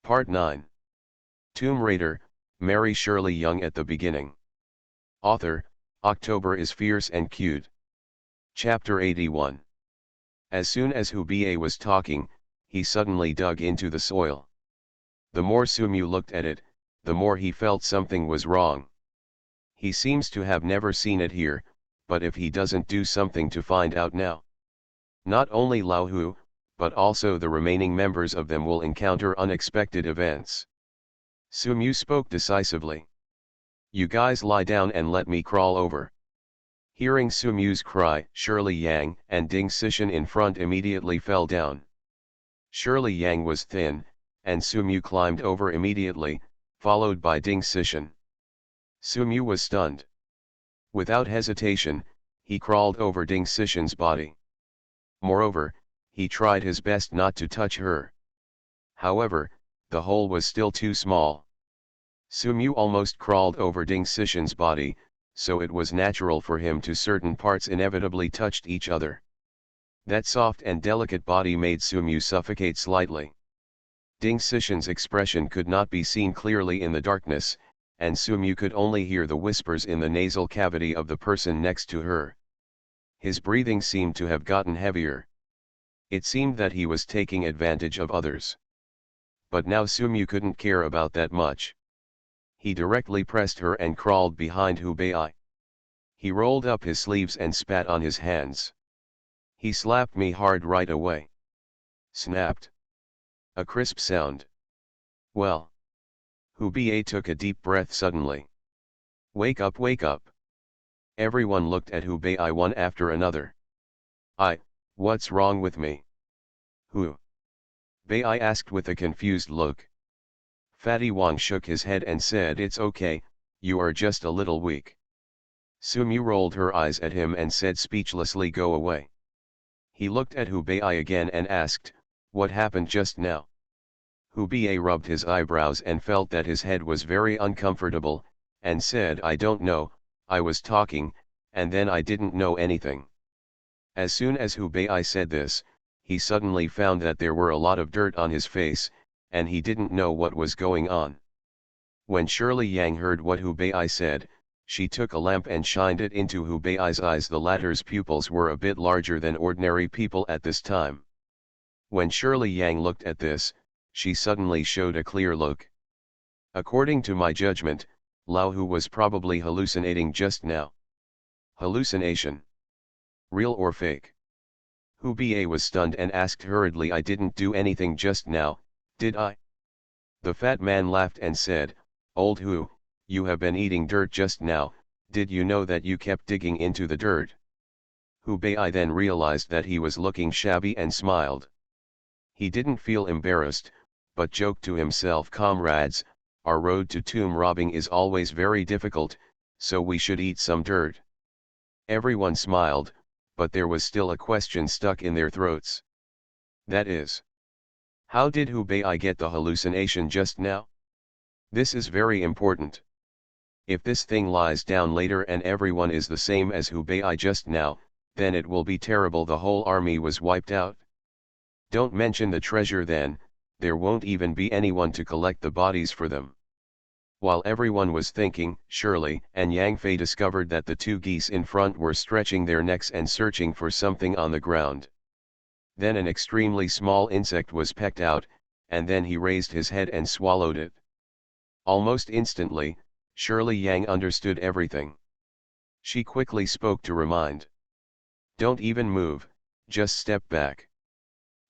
Part 9. Tomb Raider, Marry Shirley Young at the beginning. Author, October is fierce and cute. Chapter 81. As soon as Hubie was talking, he suddenly dug into the soil. The more Sumu looked at it, the more he felt something was wrong. He seems to have never seen it here, but if he doesn't do something to find out now, not only Lao Hu, but also the remaining members of them will encounter unexpected events. Sumu spoke decisively. You guys lie down and let me crawl over. Hearing Sumu's cry, Shirley Yang and Ding Sishan in front immediately fell down. Shirley Yang was thin, and Sumu climbed over immediately, followed by Ding Sishan. Sumu was stunned. Without hesitation, he crawled over Ding Sishan's body. Moreover, he tried his best not to touch her. However, the hole was still too small. Sumu almost crawled over Ding Sishan's body, so it was natural for him to certain parts inevitably touched each other. That soft and delicate body made Sumu suffocate slightly. Ding Sishan's expression could not be seen clearly in the darkness, and Sumu could only hear the whispers in the nasal cavity of the person next to her. His breathing seemed to have gotten heavier. It seemed that he was taking advantage of others. But now Sumu couldn't care about that much. He directly pressed her and crawled behind Hubei. He rolled up his sleeves and spat on his hands. He slapped me hard right away. Snapped. A crisp sound. Well. Hubei took a deep breath suddenly. Wake up, wake up. Everyone looked at Hubei one after another. What's wrong with me? Who? Bei asked with a confused look. Fatty Wang shook his head and said, it's okay, you are just a little weak. Sumu rolled her eyes at him and said speechlessly, go away. He looked at Hubei again and asked, what happened just now? Hubei rubbed his eyebrows and felt that his head was very uncomfortable, and said, I don't know, I was talking, and then I didn't know anything. As soon as Hubei said this, he suddenly found that there were a lot of dirt on his face, and he didn't know what was going on. When Shirley Yang heard what Hubei said, she took a lamp and shined it into Hubei's eyes. The latter's pupils were a bit larger than ordinary people at this time. When Shirley Yang looked at this, she suddenly showed a clear look. According to my judgment, Lao Hu was probably hallucinating just now. Hallucination. Real or fake? Hubei was stunned and asked hurriedly, I didn't do anything just now, did I? The fat man laughed and said, Old Hu, you have been eating dirt just now, did you know that you kept digging into the dirt? Hubei then realized that he was looking shabby and smiled. He didn't feel embarrassed, but joked to himself, comrades, our road to tomb robbing is always very difficult, so we should eat some dirt. Everyone smiled, but there was still a question stuck in their throats. That is, how did Hubei get the hallucination just now? This is very important. If this thing lies down later and everyone is the same as Hubei just now, then it will be terrible. The whole army was wiped out. Don't mention the treasure then, there won't even be anyone to collect the bodies for them. While everyone was thinking, Shirley and Yang Fei discovered that the two geese in front were stretching their necks and searching for something on the ground. Then an extremely small insect was pecked out, and then he raised his head and swallowed it. Almost instantly, Shirley Yang understood everything. She quickly spoke to remind. Don't even move, just step back.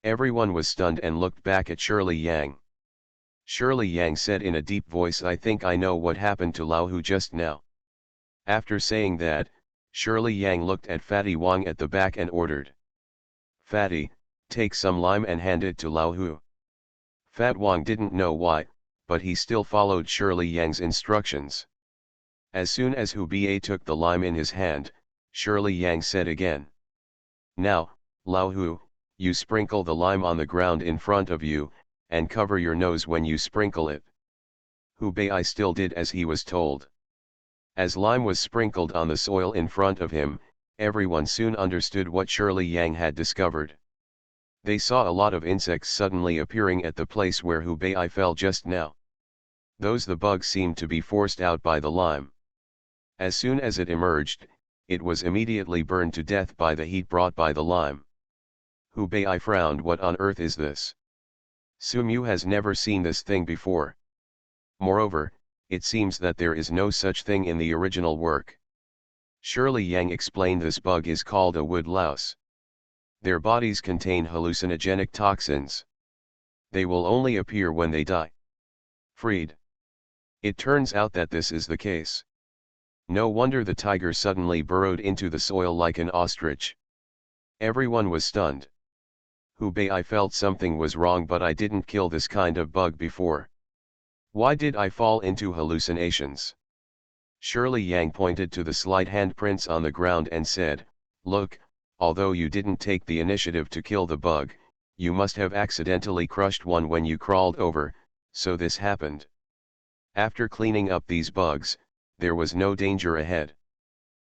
Everyone was stunned and looked back at Shirley Yang. Shirley Yang said in a deep voice, I think I know what happened to Lao Hu just now. After saying that, Shirley Yang looked at Fatty Wang at the back and ordered. Fatty, take some lime and hand it to Lao Hu. Fat Wang didn't know why, but he still followed Shirley Yang's instructions. As soon as Hubei took the lime in his hand, Shirley Yang said again. Now, Lao Hu, you sprinkle the lime on the ground in front of you, and cover your nose when you sprinkle it. Hubei still did as he was told. As lime was sprinkled on the soil in front of him, everyone soon understood what Shirley Yang had discovered. They saw a lot of insects suddenly appearing at the place where Hubei fell just now. Those the bugs seemed to be forced out by the lime. As soon as it emerged, it was immediately burned to death by the heat brought by the lime. Hubei frowned. What on earth is this? Sumu has never seen this thing before. Moreover, it seems that there is no such thing in the original work. Shirley Yang explained this bug is called a wood louse. Their bodies contain hallucinogenic toxins. They will only appear when they die. Freed. It turns out that this is the case. No wonder the tiger suddenly burrowed into the soil like an ostrich. Everyone was stunned. Hubei, I felt something was wrong, but I didn't kill this kind of bug before. Why did I fall into hallucinations? Shirley Yang pointed to the slight handprints on the ground and said, look, although you didn't take the initiative to kill the bug, you must have accidentally crushed one when you crawled over, so this happened. After cleaning up these bugs, there was no danger ahead.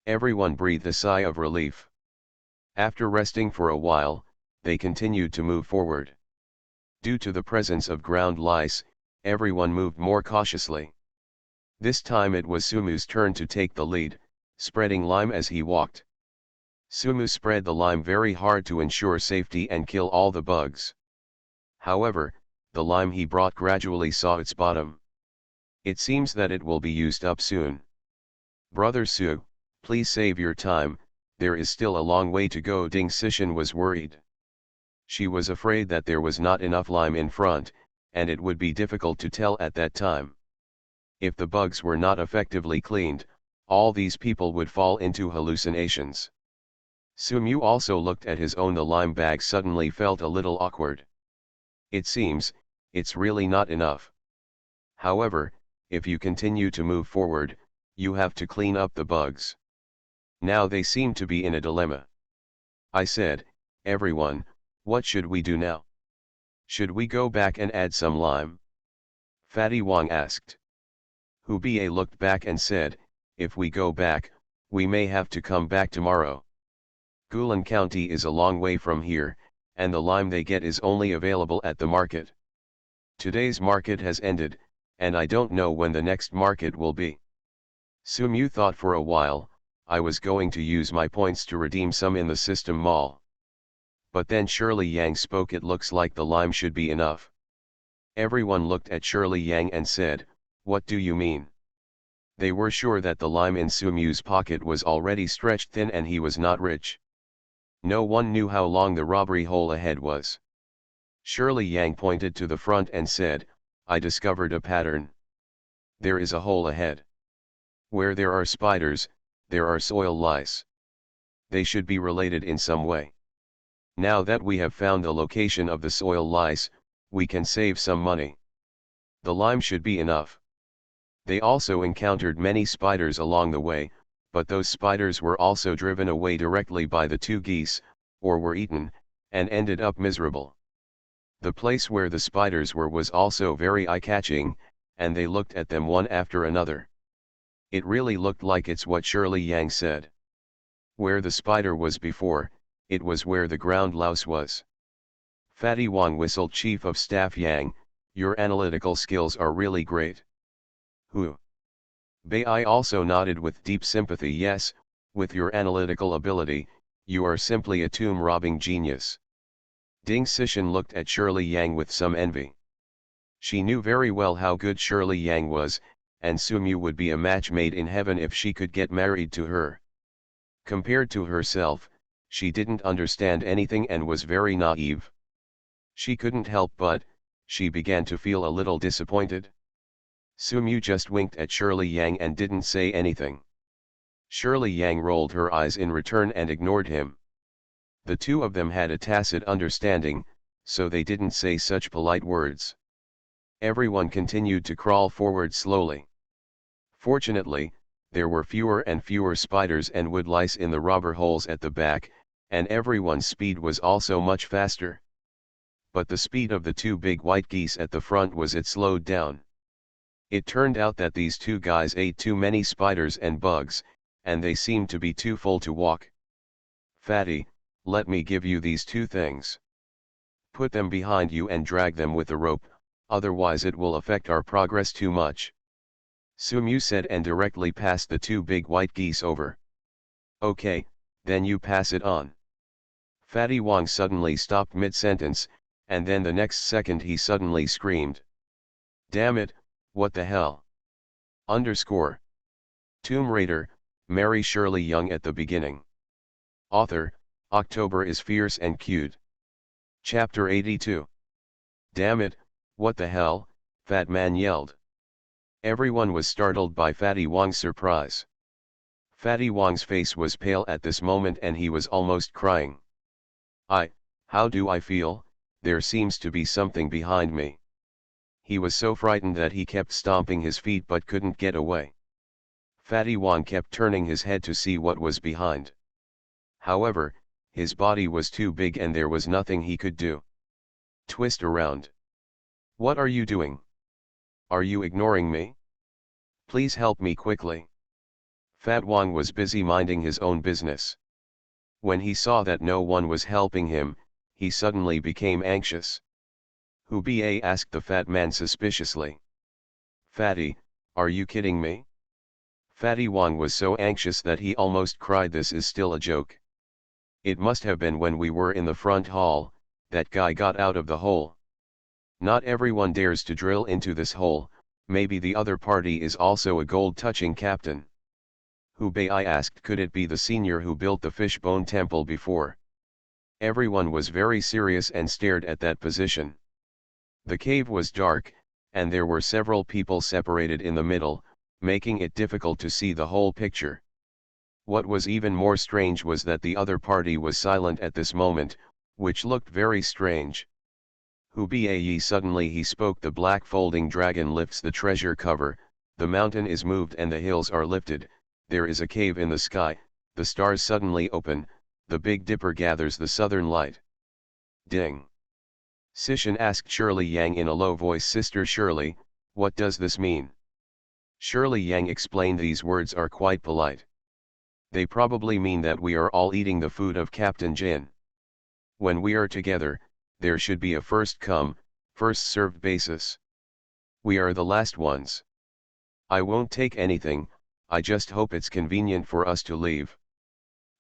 Everyone breathed a sigh of relief. After resting for a while, they continued to move forward. Due to the presence of ground lice, everyone moved more cautiously. This time it was Sumu's turn to take the lead, spreading lime as he walked. Sumu spread the lime very hard to ensure safety and kill all the bugs. However, the lime he brought gradually saw its bottom. It seems that it will be used up soon. Brother Su, please save your time, there is still a long way to go. Ding Sishan was worried. She was afraid that there was not enough lime in front, and it would be difficult to tell at that time. If the bugs were not effectively cleaned, all these people would fall into hallucinations. Sumu also looked at his own. The lime bag suddenly felt a little awkward. It seems, it's really not enough. However, if you continue to move forward, you have to clean up the bugs. Now they seem to be in a dilemma. I said, everyone, what should we do now? Should we go back and add some lime? Fatty Wang asked. Hubei looked back and said, if we go back, we may have to come back tomorrow. Gulan County is a long way from here, and the lime they get is only available at the market. Today's market has ended, and I don't know when the next market will be. Sumu thought for a while. I was going to use my points to redeem some in the system mall. But then Shirley Yang spoke. It looks like the lime should be enough. Everyone looked at Shirley Yang and said, what do you mean? They were sure that the lime in Sumu's pocket was already stretched thin and he was not rich. No one knew how long the robbery hole ahead was. Shirley Yang pointed to the front and said, I discovered a pattern. There is a hole ahead. Where there are spiders, there are soil lice. They should be related in some way. Now that we have found the location of the soil lice, we can save some money. The lime should be enough. They also encountered many spiders along the way, but those spiders were also driven away directly by the two geese, or were eaten, and ended up miserable. The place where the spiders were was also very eye-catching, and they looked at them one after another. It really looked like it's what Shirley Yang said. Where the spider was before, it was where the ground louse was. Fatty Wang whistled. Chief of Staff Yang, your analytical skills are really great. Who? Bai also nodded with deep sympathy. Yes, with your analytical ability, you are simply a tomb-robbing genius. Ding Sishan looked at Shirley Yang with some envy. She knew very well how good Shirley Yang was, and Sumu would be a match made in heaven if she could get married to her. Compared to herself, she didn't understand anything and was very naive. She couldn't help but, she began to feel a little disappointed. Sumu just winked at Shirley Yang and didn't say anything. Shirley Yang rolled her eyes in return and ignored him. The two of them had a tacit understanding, so they didn't say such polite words. Everyone continued to crawl forward slowly. Fortunately, there were fewer and fewer spiders and wood lice in the robber holes at the back, and everyone's speed was also much faster. But the speed of the two big white geese at the front was it slowed down. It turned out that these two guys ate too many spiders and bugs, and they seemed to be too full to walk. Fatty, let me give you these two things. Put them behind you and drag them with the rope, otherwise it will affect our progress too much. Sumu said and directly passed the two big white geese over. Okay, then you pass it on. Fatty Wong suddenly stopped mid-sentence, and then the next second he suddenly screamed. Damn it, what the hell? Underscore. Tomb Raider, Mary Shirley Young at the beginning. Author, October is fierce and cute. Chapter 82. Damn it, what the hell, Fat Man yelled. Everyone was startled by Fatty Wong's surprise. Fatty Wong's face was pale at this moment and he was almost crying. How do I feel? There seems to be something behind me. He was so frightened that he kept stomping his feet but couldn't get away. Fatty Wong kept turning his head to see what was behind. However, his body was too big and there was nothing he could do. Twist around. What are you doing? Are you ignoring me? Please help me quickly. Fat Wong was busy minding his own business. When he saw that no one was helping him, he suddenly became anxious. Who ba? Asked the fat man suspiciously. Fatty, are you kidding me? Fatty Wong was so anxious that he almost cried. This is still a joke. It must have been when we were in the front hall, that guy got out of the hole. Not everyone dares to drill into this hole, maybe the other party is also a gold-touching captain. Who ba? I asked. Could it be the senior who built the fishbone temple before? Everyone was very serious and stared at that position. The cave was dark, and there were several people separated in the middle, making it difficult to see the whole picture. What was even more strange was that the other party was silent at this moment, which looked very strange. Who ba? Suddenly he spoke. The black folding dragon lifts the treasure cover, the mountain is moved and the hills are lifted, there is a cave in the sky, the stars suddenly open, the Big Dipper gathers the southern light. Ding. Sishan asked Shirley Yang in a low voice. Sister Shirley, what does this mean? Shirley Yang explained. These words are quite polite. They probably mean that we are all eating the food of Captain Jin. When we are together, there should be a first come, first served basis. We are the last ones. I won't take anything, I just hope it's convenient for us to leave.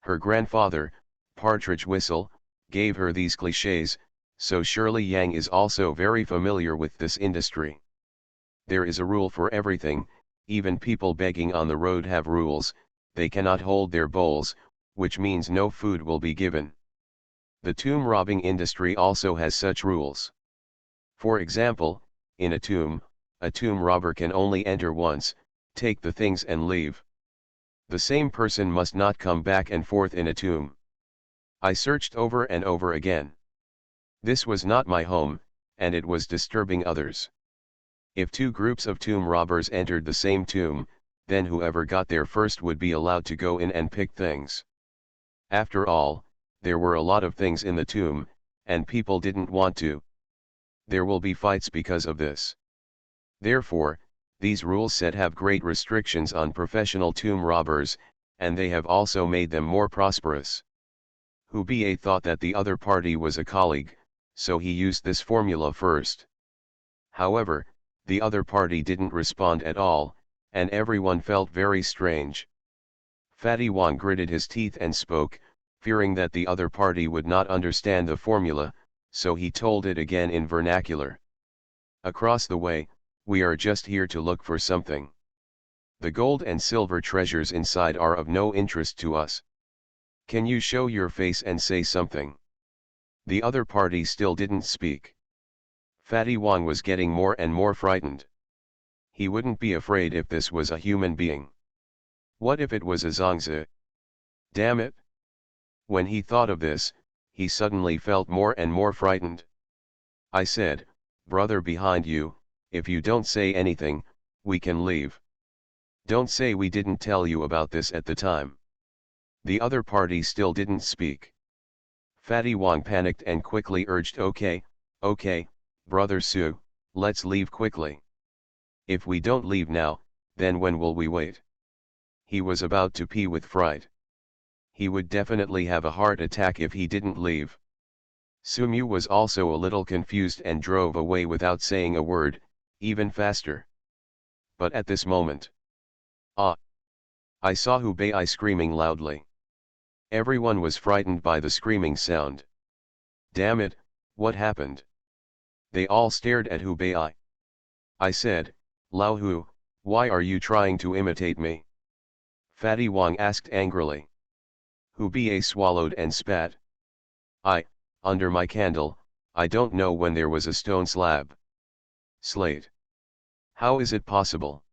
Her grandfather, Partridge Whistle, gave her these clichés, so Shirley Yang is also very familiar with this industry. There is a rule for everything, even people begging on the road have rules, they cannot hold their bowls, which means no food will be given. The tomb robbing industry also has such rules. For example, in a tomb robber can only enter once, take the things and leave. The same person must not come back and forth in a tomb. I searched over and over again. This was not my home, and it was disturbing others. If two groups of tomb robbers entered the same tomb, then whoever got there first would be allowed to go in and pick things. After all, there were a lot of things in the tomb, and people didn't want to. There will be fights because of this. Therefore, these rules set have great restrictions on professional tomb robbers, and they have also made them more prosperous. Hu Ba thought that the other party was a colleague, so he used this formula first. However, the other party didn't respond at all, and everyone felt very strange. Fatty Wong gritted his teeth and spoke, fearing that the other party would not understand the formula, so he told it again in vernacular. Across the way, we are just here to look for something. The gold and silver treasures inside are of no interest to us. Can you show your face and say something? The other party still didn't speak. Fatty Wong was getting more and more frightened. He wouldn't be afraid if this was a human being. What if it was a Zongzi? Damn it! When he thought of this, he suddenly felt more and more frightened. I said, brother behind you, if you don't say anything, we can leave. Don't say we didn't tell you about this at the time. The other party still didn't speak. Fatty Wong panicked and quickly urged, okay, brother Su, let's leave quickly. If we don't leave now, then when will we wait? He was about to pee with fright. He would definitely have a heart attack if he didn't leave. Sumyu was also a little confused and drove away without saying a word, even faster. But at this moment, ah! I saw Hubei screaming loudly. Everyone was frightened by the screaming sound. Damn it, what happened? They all stared at Hubei. I said, Lao Hu, why are you trying to imitate me? Fatty Wang asked angrily. Hubei swallowed and spat. Under my candle, I don't know when there was a stone slab. Slate. How is it possible?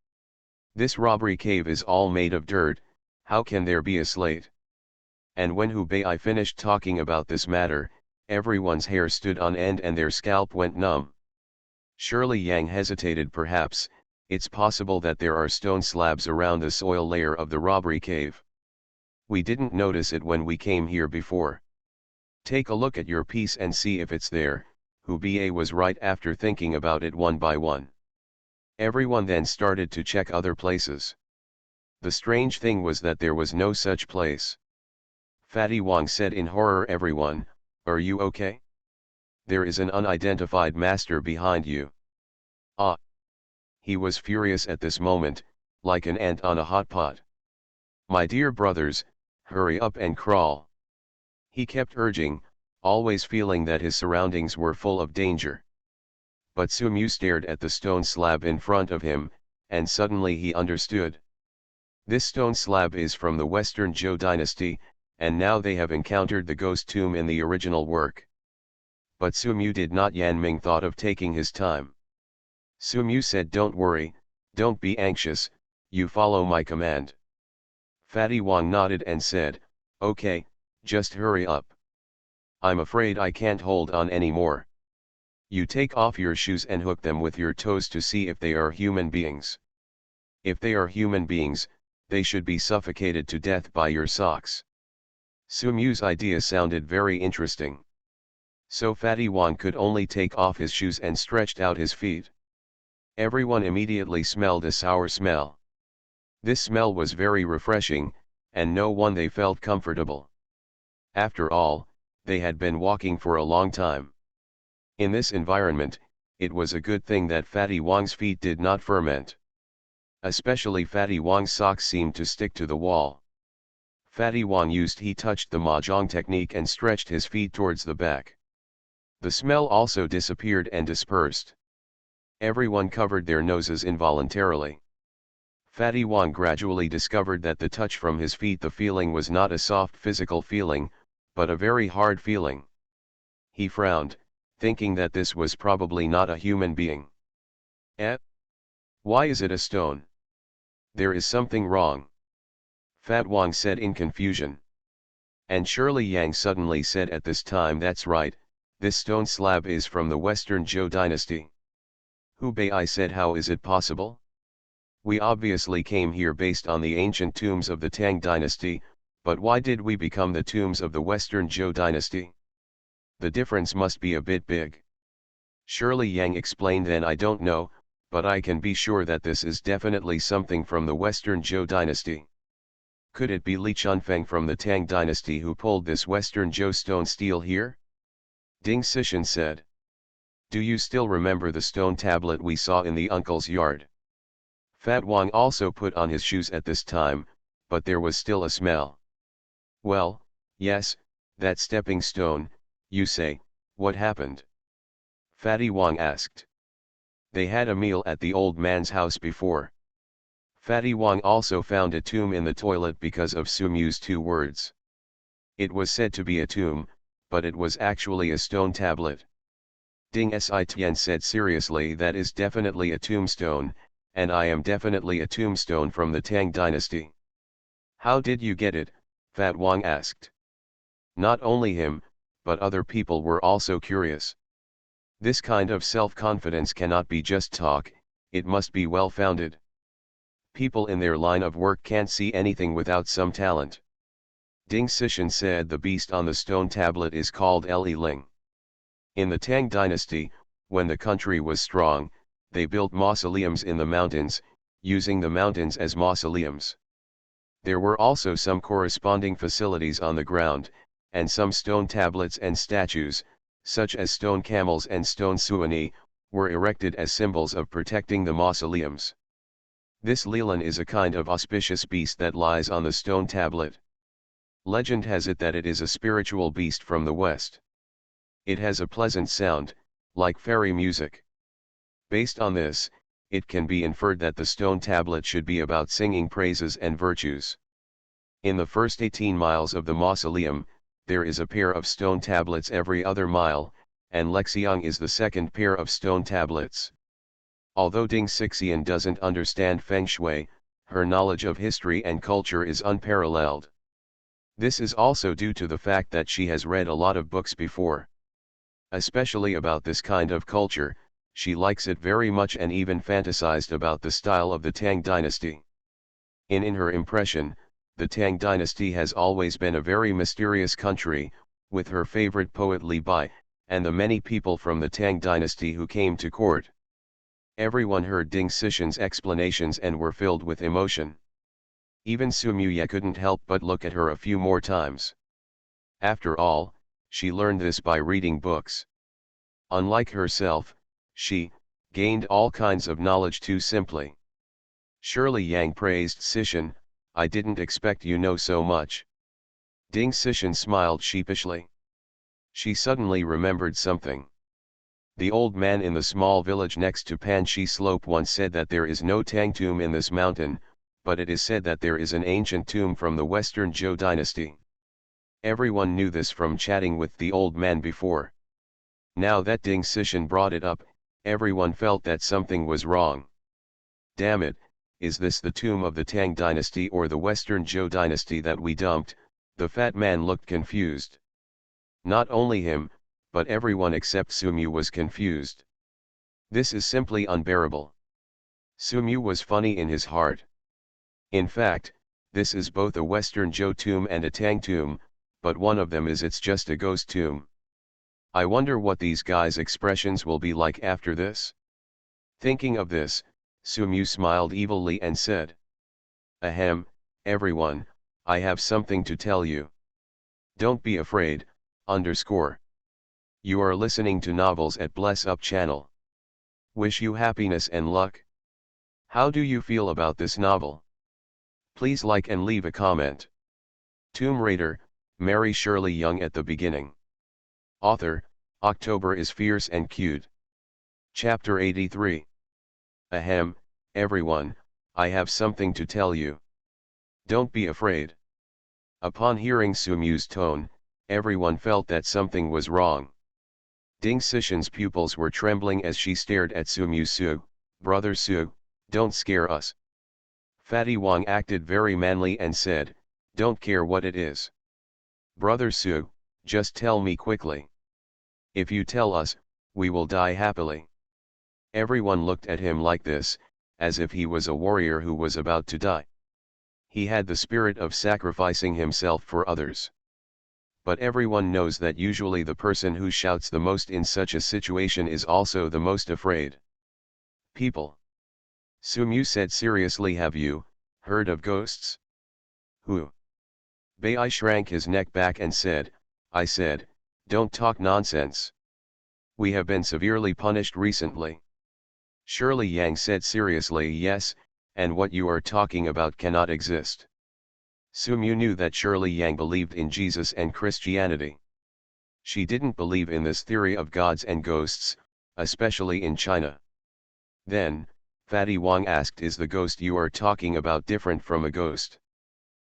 This robbery cave is all made of dirt, how can there be a slate? And when Hubei finished talking about this matter, everyone's hair stood on end and their scalp went numb. Shirley Yang hesitated. Perhaps, it's possible that there are stone slabs around the soil layer of the robbery cave. We didn't notice it when we came here before. Take a look at your piece and see if it's there. Hubei was right after thinking about it one by one. Everyone then started to check other places. The strange thing was that there was no such place. Fatty Wang said in horror, everyone, are you okay? There is an unidentified master behind you. Ah! He was furious at this moment, like an ant on a hot pot. My dear brothers, hurry up and crawl. He kept urging, always feeling that his surroundings were full of danger. But Sumyu stared at the stone slab in front of him, and suddenly he understood. This stone slab is from the Western Zhou dynasty, and now they have encountered the ghost tomb in the original work. But Sumyu did not. Yan Ming thought of taking his time. Sumyu said, don't worry, don't be anxious, you follow my command. Fatty Wang nodded and said, okay, just hurry up. I'm afraid I can't hold on anymore. You take off your shoes and hook them with your toes to see if they are human beings. If they are human beings, they should be suffocated to death by your socks. Sumyu's idea sounded very interesting. So Fatty Wang could only take off his shoes and stretched out his feet. Everyone immediately smelled a sour smell. This smell was very refreshing, and no one they felt comfortable. After all, they had been walking for a long time. In this environment, it was a good thing that Fatty Wang's feet did not ferment. Especially Fatty Wang's socks seemed to stick to the wall. Fatty Wang he touched the mahjong technique and stretched his feet towards the back. The smell also disappeared and dispersed. Everyone covered their noses involuntarily. Fatty Wang gradually discovered that the touch from his feet, the feeling was not a soft physical feeling, but a very hard feeling. He frowned, thinking that this was probably not a human being. Eh? Why is it a stone? There is something wrong. Fat Wang said in confusion. And Shirley Yang suddenly said at this time, that's right, this stone slab is from the Western Zhou dynasty. Hubei said, how is it possible? We obviously came here based on the ancient tombs of the Tang dynasty, but why did we become the tombs of the Western Zhou dynasty? The difference must be a bit big. Shirley Yang explained, then I don't know, but I can be sure that this is definitely something from the Western Zhou dynasty. Could it be Li Chunfeng from the Tang dynasty who pulled this Western Zhou stone stele here? Ding Sishan said. Do you still remember the stone tablet we saw in the uncle's yard? Fat Wang also put on his shoes at this time, but there was still a smell. Well, yes, that stepping stone, you say, what happened? Fatty Wang asked. They had a meal at the old man's house before. Fatty Wang also found a tomb in the toilet because of Sumyu's 2 words. It was said to be a tomb, but it was actually a stone tablet. Ding Tian said seriously, that is definitely a tombstone, and I am definitely a tombstone from the Tang dynasty. How did you get it? Fat Wang asked. Not only him, but other people were also curious. This kind of self-confidence cannot be just talk, it must be well-founded. People in their line of work can't see anything without some talent. Ding Sishan said the beast on the stone tablet is called Li Ling. In the Tang dynasty, when the country was strong, they built mausoleums in the mountains, using the mountains as mausoleums. There were also some corresponding facilities on the ground, and some stone tablets and statues, such as stone camels and stone suani, were erected as symbols of protecting the mausoleums. This lelan is a kind of auspicious beast that lies on the stone tablet. Legend has it that it is a spiritual beast from the west. It has a pleasant sound, like fairy music. Based on this, it can be inferred that the stone tablet should be about singing praises and virtues. In the first 18 miles of the mausoleum, there is a pair of stone tablets every other mile, and Lexiang is the second pair of stone tablets. Although Ding Xixian doesn't understand Feng Shui, her knowledge of history and culture is unparalleled. This is also due to the fact that she has read a lot of books before. Especially about this kind of culture, she likes it very much and even fantasized about the style of the Tang dynasty. In her impression, the Tang dynasty has always been a very mysterious country, with her favorite poet Li Bai, and the many people from the Tang dynasty who came to court. Everyone heard Ding Xixian's explanations and were filled with emotion. Even Su Muye couldn't help but look at her a few more times. After all, she learned this by reading books. Unlike herself, she gained all kinds of knowledge too simply. Shirley Yang praised Xician, "I didn't expect you know so much." Ding Xician smiled sheepishly. She suddenly remembered something. The old man in the small village next to Panshi Slope once said that there is no Tang tomb in this mountain, but it is said that there is an ancient tomb from the Western Zhou dynasty. Everyone knew this from chatting with the old man before. Now that Ding Xician brought it up, everyone felt that something was wrong. Damn it, is this the tomb of the Tang dynasty or the Western Zhou dynasty that we dumped? The fat man looked confused. Not only him, but everyone except Sumu was confused. This is simply unbearable. Sumu was funny in his heart. In fact, this is both a Western Zhou tomb and a Tang tomb, but one of them is it's just a ghost tomb. I wonder what these guys' expressions will be like after this. Thinking of this, Sumu smiled evilly and said, "Ahem, everyone, I have something to tell you. Don't be afraid, underscore. You are listening to novels at Bless Up channel. Wish you happiness and luck. How do you feel about this novel? Please like and leave a comment." Tomb Raider, Mary Shirley Young at the beginning. Author, October is fierce and cute. Chapter 83. Ahem, everyone, I have something to tell you. Don't be afraid. Upon hearing Sumu's tone, everyone felt that something was wrong. Ding Xician's pupils were trembling as she stared at Sumu. "Su, brother Su, don't scare us." Fatty Wang acted very manly and said, "Don't care what it is. Brother Su, just tell me quickly. If you tell us, we will die happily." Everyone looked at him like this, as if he was a warrior who was about to die. He had the spirit of sacrificing himself for others. But everyone knows that usually the person who shouts the most in such a situation is also the most afraid. "People," Sumu said seriously, "have you heard of ghosts?" "Who?" Bai shrank his neck back and said, "I said, don't talk nonsense. We have been severely punished recently." Shirley Yang said seriously, "Yes, and what you are talking about cannot exist." Sumu knew that Shirley Yang believed in Jesus and Christianity. She didn't believe in this theory of gods and ghosts, especially in China. Then, Fatty Wang asked, "Is the ghost you are talking about different from a ghost?"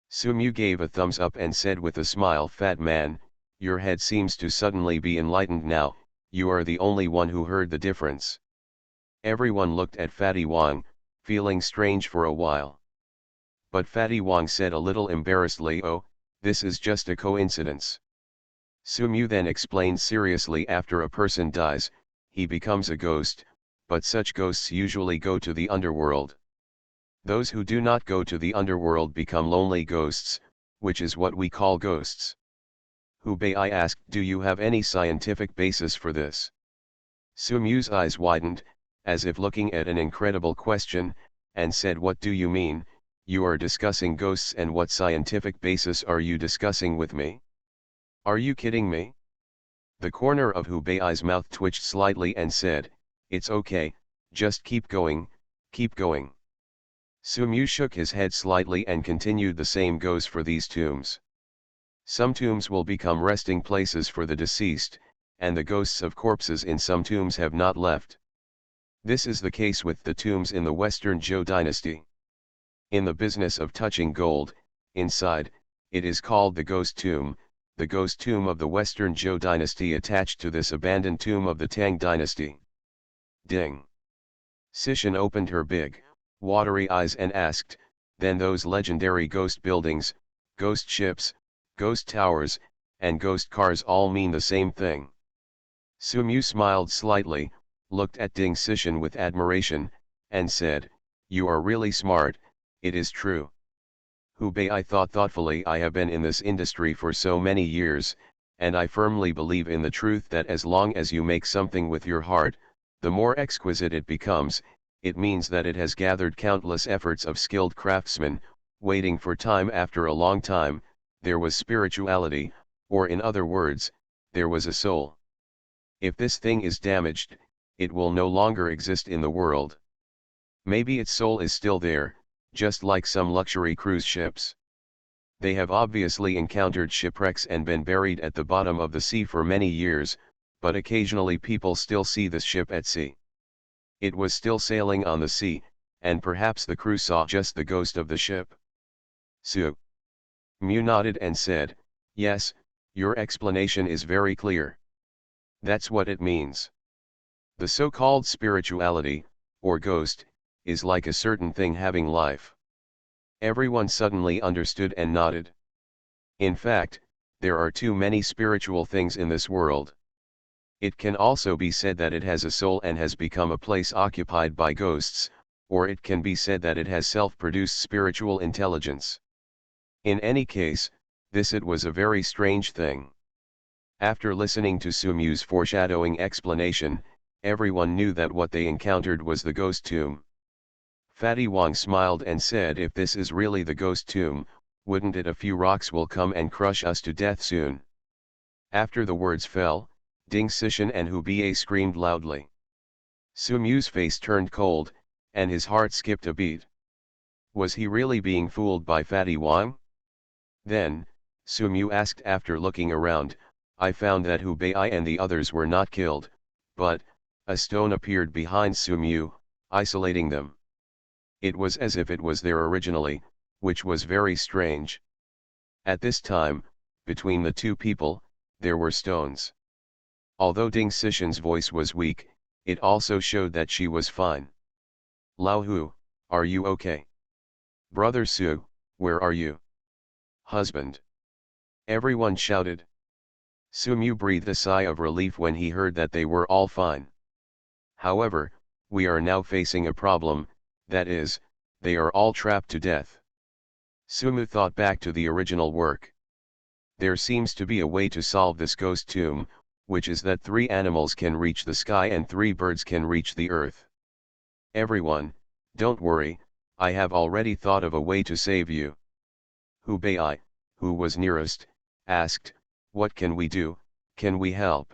Sumu gave a thumbs up and said with a smile, "Fat man, your head seems to suddenly be enlightened now, you are the only one who heard the difference." Everyone looked at Fatty Wang, feeling strange for a while. But Fatty Wang said a little embarrassedly, "Oh, this is just a coincidence." Sumu then explained seriously, "After a person dies, he becomes a ghost, but such ghosts usually go to the underworld. Those who do not go to the underworld become lonely ghosts, which is what we call ghosts." Hubei asked, "Do you have any scientific basis for this?" Sumu's eyes widened, as if looking at an incredible question, and said, "What do you mean? You are discussing ghosts, and what scientific basis are you discussing with me? Are you kidding me?" The corner of Hubei's mouth twitched slightly and said, "It's okay, just keep going, keep going." Sumu shook his head slightly and continued, "The same goes for these tombs. Some tombs will become resting places for the deceased, and the ghosts of corpses in some tombs have not left. This is the case with the tombs in the Western Zhou dynasty. In the business of touching gold, inside, it is called the ghost tomb of the Western Zhou dynasty attached to this abandoned tomb of the Tang dynasty." Ding. Sishin opened her big, watery eyes and asked, "Then those legendary ghost buildings, ghost ships, ghost towers, and ghost cars all mean the same thing?" Sumu smiled slightly, looked at Ding Sishin with admiration, and said, "You are really smart, it is true. Hubei thought thoughtfully, I have been in this industry for so many years, and I firmly believe in the truth that as long as you make something with your heart, the more exquisite it becomes. It means that it has gathered countless efforts of skilled craftsmen, waiting for time. After a long time, there was spirituality, or in other words, there was a soul. If this thing is damaged, it will no longer exist in the world. Maybe its soul is still there, just like some luxury cruise ships. They have obviously encountered shipwrecks and been buried at the bottom of the sea for many years, but occasionally people still see this ship at sea. It was still sailing on the sea, and perhaps the crew saw just the ghost of the ship." Su Mu nodded and said, "Yes, your explanation is very clear. That's what it means. The so-called spirituality, or ghost, is like a certain thing having life." Everyone suddenly understood and nodded. In fact, there are too many spiritual things in this world. It can also be said that it has a soul and has become a place occupied by ghosts, or it can be said that it has self-produced spiritual intelligence. In any case, it was a very strange thing. After listening to Sumu's foreshadowing explanation, everyone knew that what they encountered was the ghost tomb. Fatty Wang smiled and said, "If this is really the ghost tomb, wouldn't it a few rocks will come and crush us to death soon?" After the words fell, Ding Sishin and Hubei screamed loudly. Sumu's face turned cold, and his heart skipped a beat. Was he really being fooled by Fatty Wang? Then, Sumu asked after looking around, "I found that Hubei and the others were not killed, but, a stone appeared behind Sumu, isolating them. It was as if it was there originally, which was very strange. At this time, between the two people, there were stones." Although Ding Sishin's voice was weak, it also showed that she was fine. "Lao Hu, are you okay? Brother Su, where are you? Husband!" Everyone shouted. Sumu breathed a sigh of relief when he heard that they were all fine. "However, we are now facing a problem, that is, they are all trapped to death." Sumu thought back to the original work. There seems to be a way to solve this ghost tomb, which is that 3 animals can reach the sky and 3 birds can reach the earth. "Everyone, don't worry, I have already thought of a way to save you." Hubei, who was nearest, asked, "What can we do, can we help?"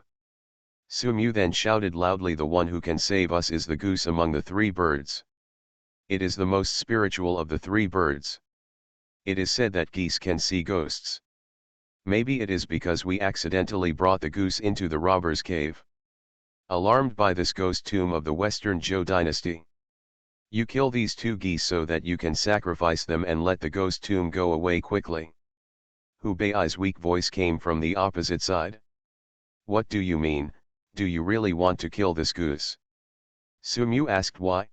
Sumu then shouted loudly, "The one who can save us is the goose among the 3 birds. It is the most spiritual of the 3 birds. It is said that geese can see ghosts. Maybe it is because we accidentally brought the goose into the robber's cave. Alarmed by this ghost tomb of the Western Zhou dynasty, you kill these 2 geese so that you can sacrifice them and let the ghost tomb go away quickly." Hubei's weak voice came from the opposite side. "What do you mean, do you really want to kill this goose?" Sumu asked. "Why?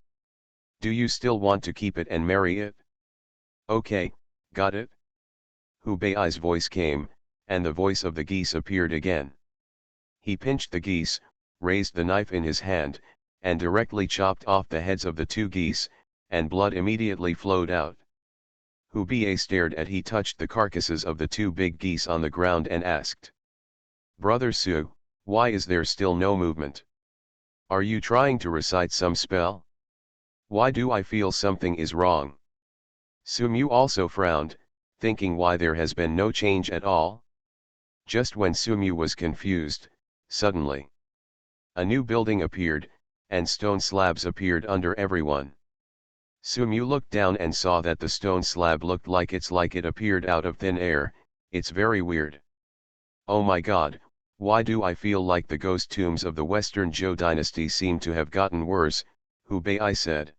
Do you still want to keep it and marry it?" "Okay, got it." Hubei's voice came, and the voice of the geese appeared again. He pinched the geese, raised the knife in his hand, and directly chopped off the heads of the 2 geese, and blood immediately flowed out. Hubei stared as he touched the carcasses of the 2 big geese on the ground and asked, "Brother Su, why is there still no movement? Are you trying to recite some spell? Why do I feel something is wrong?" Sumu also frowned, thinking why there has been no change at all. Just when Sumu was confused, Suddenly, a new building appeared, and stone slabs appeared under everyone. Sumu looked down and saw that the stone slab looked like it appeared out of thin air. It's very weird. Oh my god, why do I feel like the ghost tombs of the Western Zhou dynasty seem to have gotten worse, Hubei said.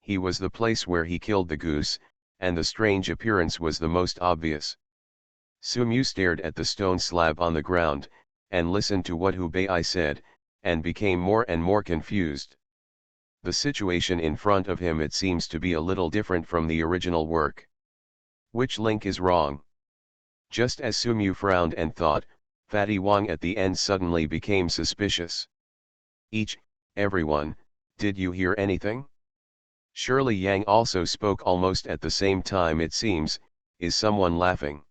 He was the place where he killed the goose, and the strange appearance was the most obvious. Sumu stared at the stone slab on the ground, and listened to what Hubei said, and became more and more confused. The situation in front of him, it seems to be a little different from the original work. Which link is wrong? Just as Sumu frowned and thought, Fatty Wang at the end suddenly became suspicious. Everyone, did you hear anything? Shirley Yang also spoke almost at the same time. It seems, is someone laughing?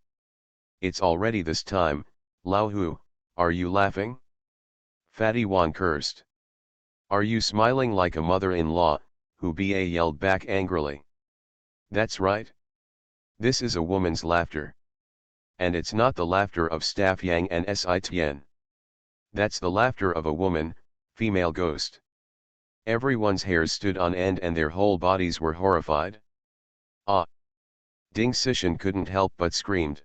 It's already this time, Lao Hu, are you laughing? Fatty Wang cursed. Are you smiling like a mother-in-law? Hubei yelled back angrily. That's right. This is a woman's laughter. And it's not the laughter of Staff Yang and Si Tian. That's the laughter of a woman, female ghost. Everyone's hairs stood on end and their whole bodies were horrified. Ah! Ding Sishan couldn't help but screamed.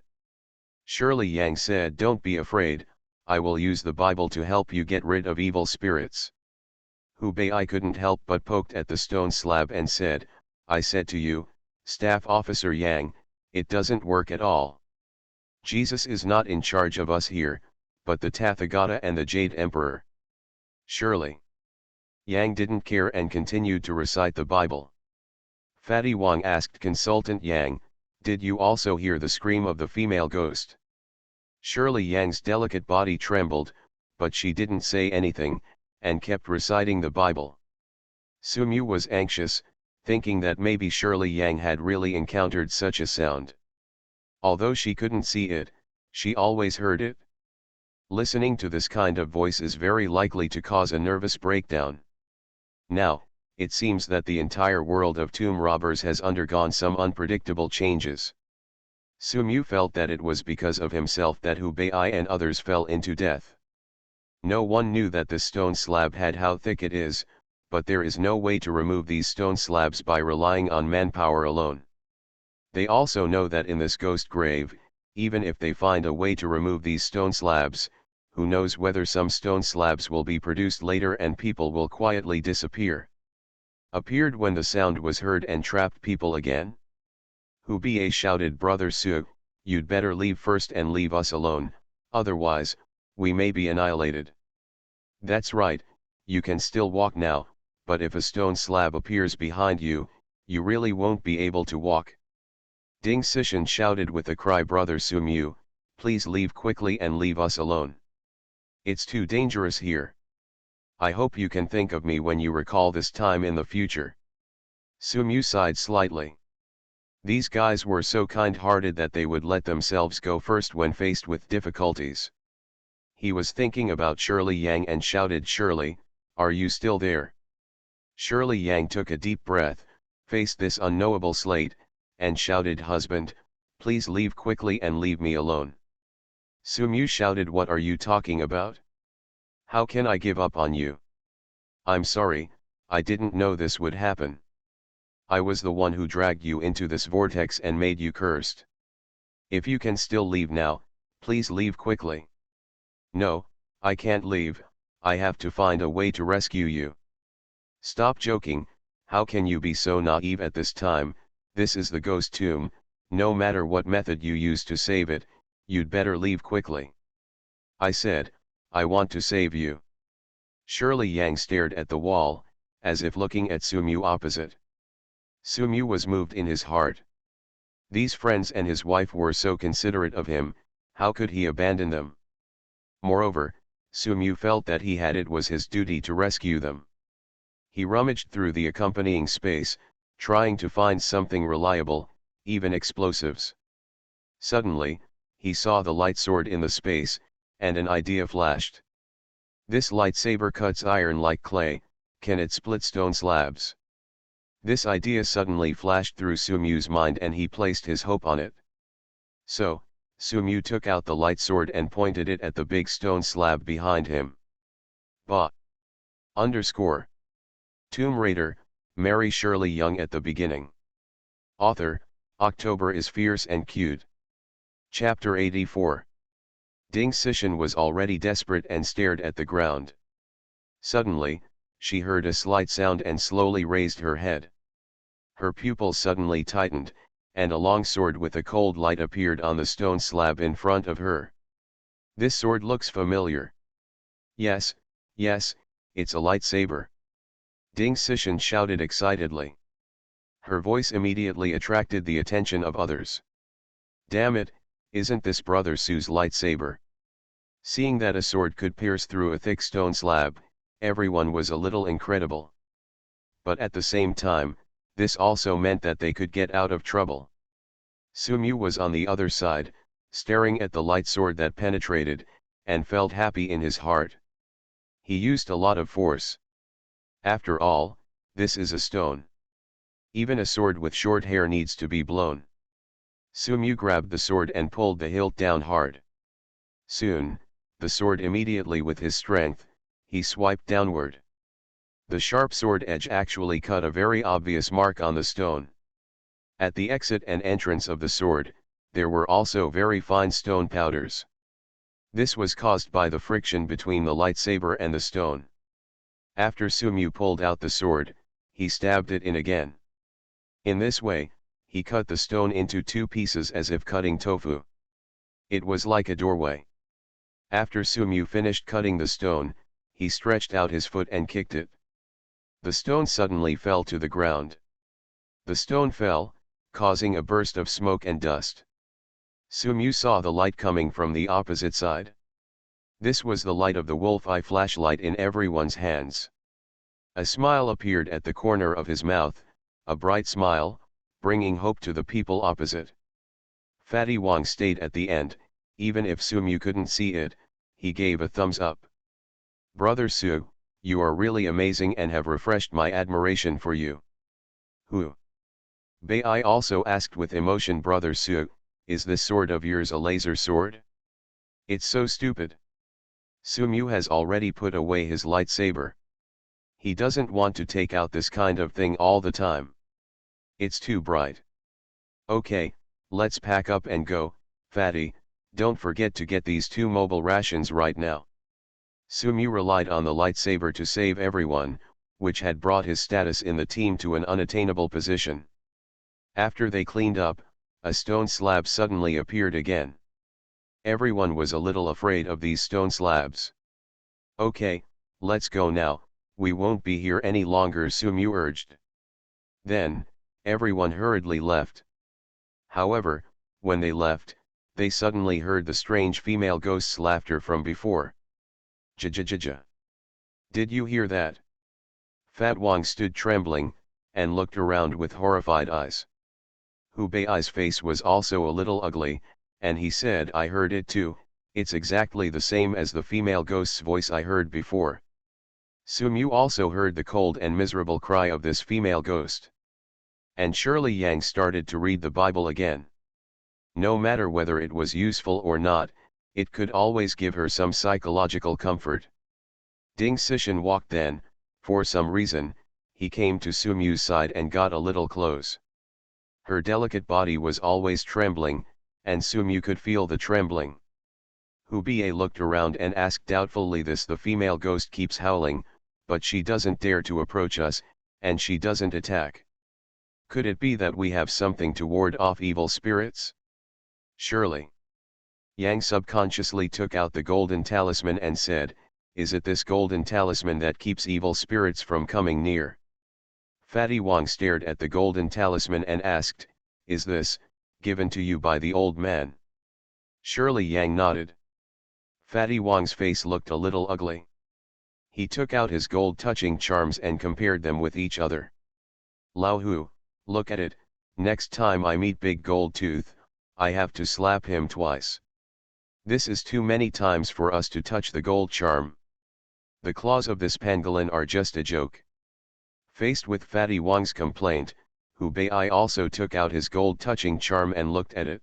Shirley Yang said, don't be afraid, I will use the Bible to help you get rid of evil spirits. Hubei couldn't help but poked at the stone slab and said, I said to you, Staff Officer Yang, it doesn't work at all. Jesus is not in charge of us here, but the Tathagata and the Jade Emperor. Shirley Yang didn't care and continued to recite the Bible. Fatty Wang asked Consultant Yang, did you also hear the scream of the female ghost? Shirley Yang's delicate body trembled, but she didn't say anything, and kept reciting the Bible. Sumu was anxious, thinking that maybe Shirley Yang had really encountered such a sound. Although she couldn't see it, she always heard it. Listening to this kind of voice is very likely to cause a nervous breakdown. Now, it seems that the entire world of tomb robbers has undergone some unpredictable changes. Sumu felt that it was because of himself that Hubei and others fell into death. No one knew that this stone slab had how thick it is, but there is no way to remove these stone slabs by relying on manpower alone. They also know that in this ghost grave, even if they find a way to remove these stone slabs, who knows whether some stone slabs will be produced later and people will quietly disappear. Appeared when the sound was heard and trapped people again. Hubei shouted, Brother Su, you'd better leave first and leave us alone, otherwise, we may be annihilated. That's right, you can still walk now, but if a stone slab appears behind you, you really won't be able to walk. Ding Sishan shouted with a cry, Brother Sumu, please leave quickly and leave us alone. It's too dangerous here. I hope you can think of me when you recall this time in the future. Sumu sighed slightly. These guys were so kind-hearted that they would let themselves go first when faced with difficulties. He was thinking about Shirley Yang and shouted, Shirley, are you still there? Shirley Yang took a deep breath, faced this unknowable slate, and shouted, Husband, please leave quickly and leave me alone. Sumu shouted, What are you talking about? How can I give up on you? I'm sorry, I didn't know this would happen. I was the one who dragged you into this vortex and made you cursed. If you can still leave now, please leave quickly. No, I can't leave, I have to find a way to rescue you. Stop joking, how can you be so naive at this time? This is the ghost tomb, no matter what method you use to save it, you'd better leave quickly. I said, I want to save you. Shirley Yang stared at the wall, as if looking at Sumu opposite. Sumu was moved in his heart. These friends and his wife were so considerate of him, how could he abandon them? Moreover, Sumu felt that it was his duty to rescue them. He rummaged through the accompanying space, trying to find something reliable, even explosives. Suddenly, he saw the light sword in the space, and an idea flashed. This lightsaber cuts iron like clay, can it split stone slabs? This idea suddenly flashed through Sumu's mind and he placed his hope on it. So, Sumyu took out the light sword and pointed it at the big stone slab behind him. Ba. Underscore. Tomb Raider, Mary Shirley Young at the beginning. Author, October is fierce and cute. Chapter 84. Ding Sishan was already desperate and stared at the ground. Suddenly, she heard a slight sound and slowly raised her head. Her pupils suddenly tightened, and a long sword with a cold light appeared on the stone slab in front of her. This sword looks familiar. Yes, yes, it's a lightsaber. Ding Sishan shouted excitedly. Her voice immediately attracted the attention of others. Damn it, isn't this Brother Su's lightsaber? Seeing that a sword could pierce through a thick stone slab, everyone was a little incredible. But at the same time, this also meant that they could get out of trouble. Sumyu was on the other side, staring at the light sword that penetrated, and felt happy in his heart. He used a lot of force. After all, this is a stone. Even a sword with short hair needs to be blown. Sumyu grabbed the sword and pulled the hilt down hard. Soon, the sword immediately with his strength, he swiped downward. The sharp sword edge actually cut a very obvious mark on the stone. At the exit and entrance of the sword, there were also very fine stone powders. This was caused by the friction between the lightsaber and the stone. After Sumyu pulled out the sword, he stabbed it in again. In this way, he cut the stone into two pieces as if cutting tofu. It was like a doorway. After Sumyu finished cutting the stone, he stretched out his foot and kicked it. The stone suddenly fell to the ground. The stone fell, causing a burst of smoke and dust. Sumyu saw the light coming from the opposite side. This was the light of the wolf eye flashlight in everyone's hands. A smile appeared at the corner of his mouth, a bright smile, bringing hope to the people opposite. Fatty Wong stayed at the end, even if Sumyu couldn't see it, he gave a thumbs up. Brother Su, you are really amazing and have refreshed my admiration for you. Who? Bai also asked with emotion. Brother Su, is this sword of yours a laser sword? It's so stupid. Sumyu has already put away his lightsaber. He doesn't want to take out this kind of thing all the time. It's too bright. Okay, let's pack up and go, Fatty, don't forget to get these 2 mobile rations right now. Sumyu relied on the lightsaber to save everyone, which had brought his status in the team to an unattainable position. After they cleaned up, a stone slab suddenly appeared again. Everyone was a little afraid of these stone slabs. Okay, let's go now, we won't be here any longer, Sumyu urged. Then, everyone hurriedly left. However, when they left, they suddenly heard the strange female ghost's laughter from before. Ja. Did you hear that? Fat Wong stood trembling, and looked around with horrified eyes. Hubei's face was also a little ugly, and he said, I heard it too, it's exactly the same as the female ghost's voice I heard before. Sumyu also heard the cold and miserable cry of this female ghost. And Shirley Yang started to read the Bible again. No matter whether it was useful or not, it could always give her some psychological comfort. Ding Sishan walked then, for some reason, he came to Sumyu's side and got a little close. Her delicate body was always trembling, and Sumyu could feel the trembling. Hubei looked around and asked doubtfully, this the female ghost keeps howling, but she doesn't dare to approach us, and she doesn't attack. Could it be that we have something to ward off evil spirits? Surely. Yang subconsciously took out the golden talisman and said, is it this golden talisman that keeps evil spirits from coming near? Fatty Wong stared at the golden talisman and asked, is this, given to you by the old man? Shirley Yang nodded. Fatty Wong's face looked a little ugly. He took out his gold touching charms and compared them with each other. Lao Hu, look at it, next time I meet Big Gold Tooth, I have to slap him twice. This is too many times for us to touch the gold charm. The claws of this pangolin are just a joke. Faced with Fatty Wong's complaint, Hubei also took out his gold touching charm and looked at it.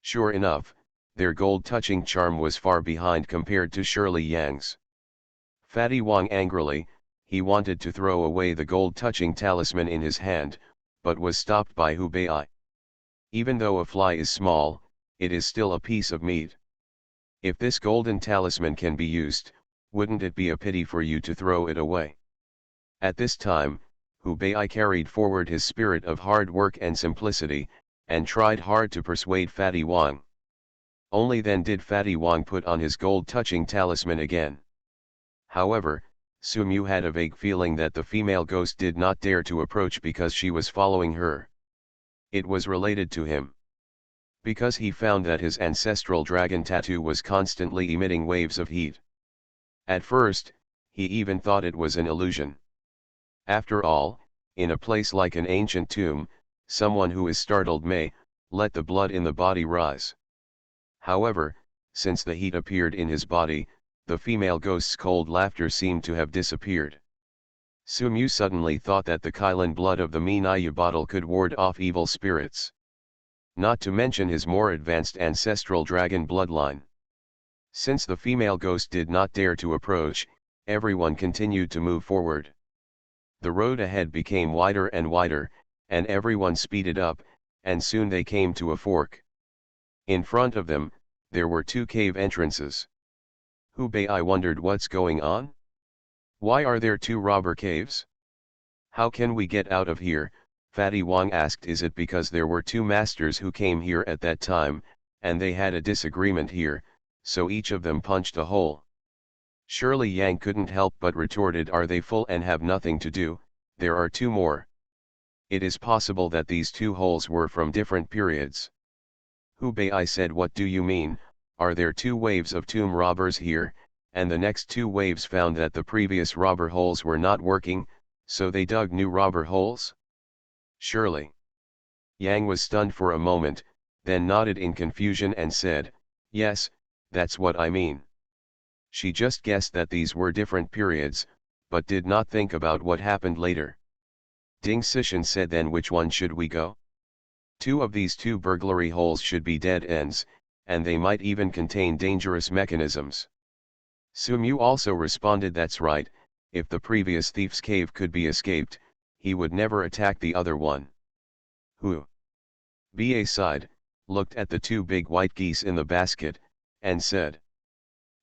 Sure enough, their gold-touching charm was far behind compared to Shirley Yang's. Fatty Wang angrily, he wanted to throw away the gold-touching talisman in his hand, but was stopped by Hu Bei. Even though a fly is small, it is still a piece of meat. If this golden talisman can be used, wouldn't it be a pity for you to throw it away? At this time, Hu Bei carried forward his spirit of hard work and simplicity, and tried hard to persuade Fatty Wang. Only then did Fatty Wang put on his gold-touching talisman again. However, Su Mu had a vague feeling that the female ghost did not dare to approach because she was following her. It was related to him. Because he found that his ancestral dragon tattoo was constantly emitting waves of heat. At first, he even thought it was an illusion. After all, in a place like an ancient tomb, someone who is startled may let the blood in the body rise. However, since the heat appeared in his body, the female ghost's cold laughter seemed to have disappeared. Su Mu suddenly thought that the Kylin blood of the Minaya bottle could ward off evil spirits. Not to mention his more advanced ancestral dragon bloodline. Since the female ghost did not dare to approach, everyone continued to move forward. The road ahead became wider and wider, and everyone speeded up, and soon they came to a fork. In front of them, there were two cave entrances. Hu Bei wondered what's going on? Why are there two robber caves? How can we get out of here? Fatty Wang asked. Is it because there were two masters who came here at that time, and they had a disagreement here, so each of them punched a hole? Shirley Yang couldn't help but retorted, are they full and have nothing to do? There are two more. It is possible that these two holes were from different periods. Hu Bei said, what do you mean? Are there two waves of tomb robbers here? And the next two waves found that the previous robber holes were not working, so they dug new robber holes? Shirley Yang was stunned for a moment, then nodded in confusion and said, yes, that's what I mean. She just guessed that these were different periods, but did not think about what happened later. Ding Sishan said, then which one should we go? Two of these two burglary holes should be dead ends, and they might even contain dangerous mechanisms. Su Mu also responded, that's right, if the previous thief's cave could be escaped, he would never attack the other one. Hu Bei sighed, looked at the two big white geese in the basket, and said,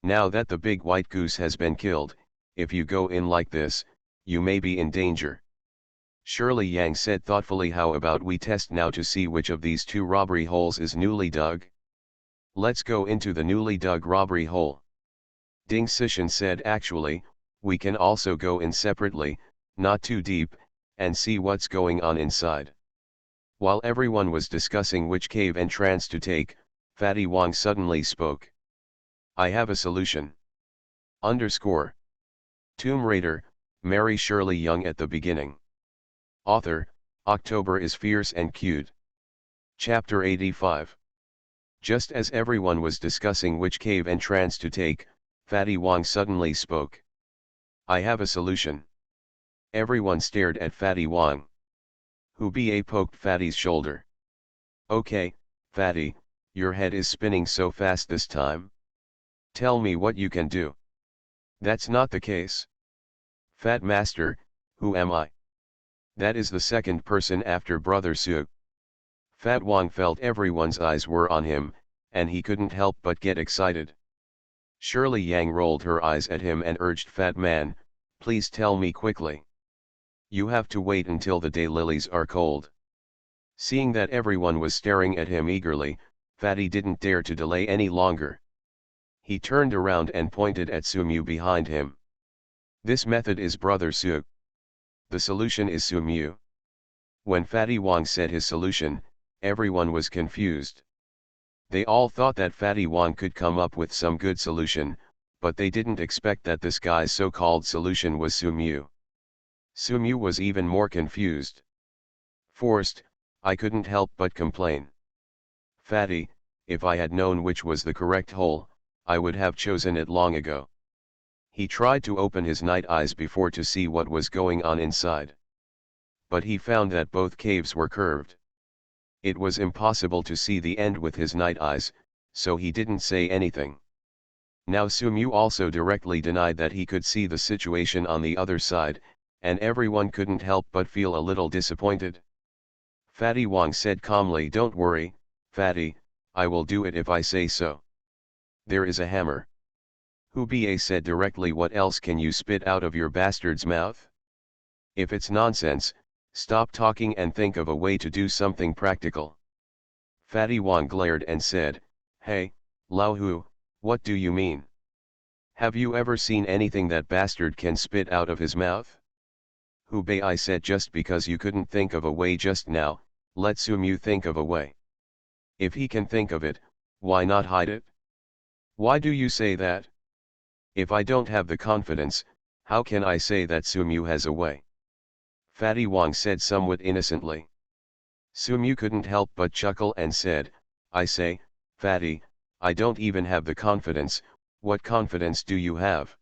now that the big white goose has been killed, if you go in like this, you may be in danger. Shirley Yang said thoughtfully, how about we test now to see which of these two robbery holes is newly dug? Let's go into the newly dug robbery hole. Ding Sishan said, actually, we can also go in separately, not too deep, and see what's going on inside. While everyone was discussing which cave entrance to take, Fatty Wang suddenly spoke. I have a solution. Tomb Raider, Mary Shirley Young at the beginning. Author, October is fierce and cute. Chapter 85. Just as everyone was discussing which cave entrance to take, Fatty Wang suddenly spoke. I have a solution. Everyone stared at Fatty Wang. Hu Bei poked Fatty's shoulder. Okay, Fatty, your head is spinning so fast this time. Tell me what you can do. That's not the case. Fat Master, who am I? That is the second person after Brother Su. Fat Wang felt everyone's eyes were on him, and he couldn't help but get excited. Shirley Yang rolled her eyes at him and urged, Fat Man, please tell me quickly. You have to wait until the daylilies are cold. Seeing that everyone was staring at him eagerly, Fatty didn't dare to delay any longer. He turned around and pointed at Su Mu behind him. This method is Brother Su. The solution is Su Mu. When Fatty Wang said his solution, everyone was confused. They all thought that Fatty Wang could come up with some good solution, but they didn't expect that this guy's so-called solution was Su Mu. Su Mu was even more confused. Forced, I couldn't help but complain. Fatty, if I had known which was the correct hole, I would have chosen it long ago. He tried to open his night eyes before to see what was going on inside. But he found that both caves were curved. It was impossible to see the end with his night eyes, so he didn't say anything. Now Sumu also directly denied that he could see the situation on the other side, and everyone couldn't help but feel a little disappointed. Fatty Wong said calmly, "Don't worry, Fatty, I will do it if I say so. There is a hammer." Hu Ba said directly, "What else can you spit out of your bastard's mouth? If it's nonsense, stop talking and think of a way to do something practical." Fatty Wong glared and said, "Hey, Lao Hu, what do you mean? Have you ever seen anything that bastard can spit out of his mouth?" Hu Bei said, "Just because you couldn't think of a way just now, let Sumu think of a way. If he can think of it, why not hide it? Why do you say that? If I don't have the confidence, how can I say that Sumu has a way?" Fatty Wong said somewhat innocently. Sumu couldn't help but chuckle and said, "I say, Fatty, I don't even have the confidence. What confidence do you have?"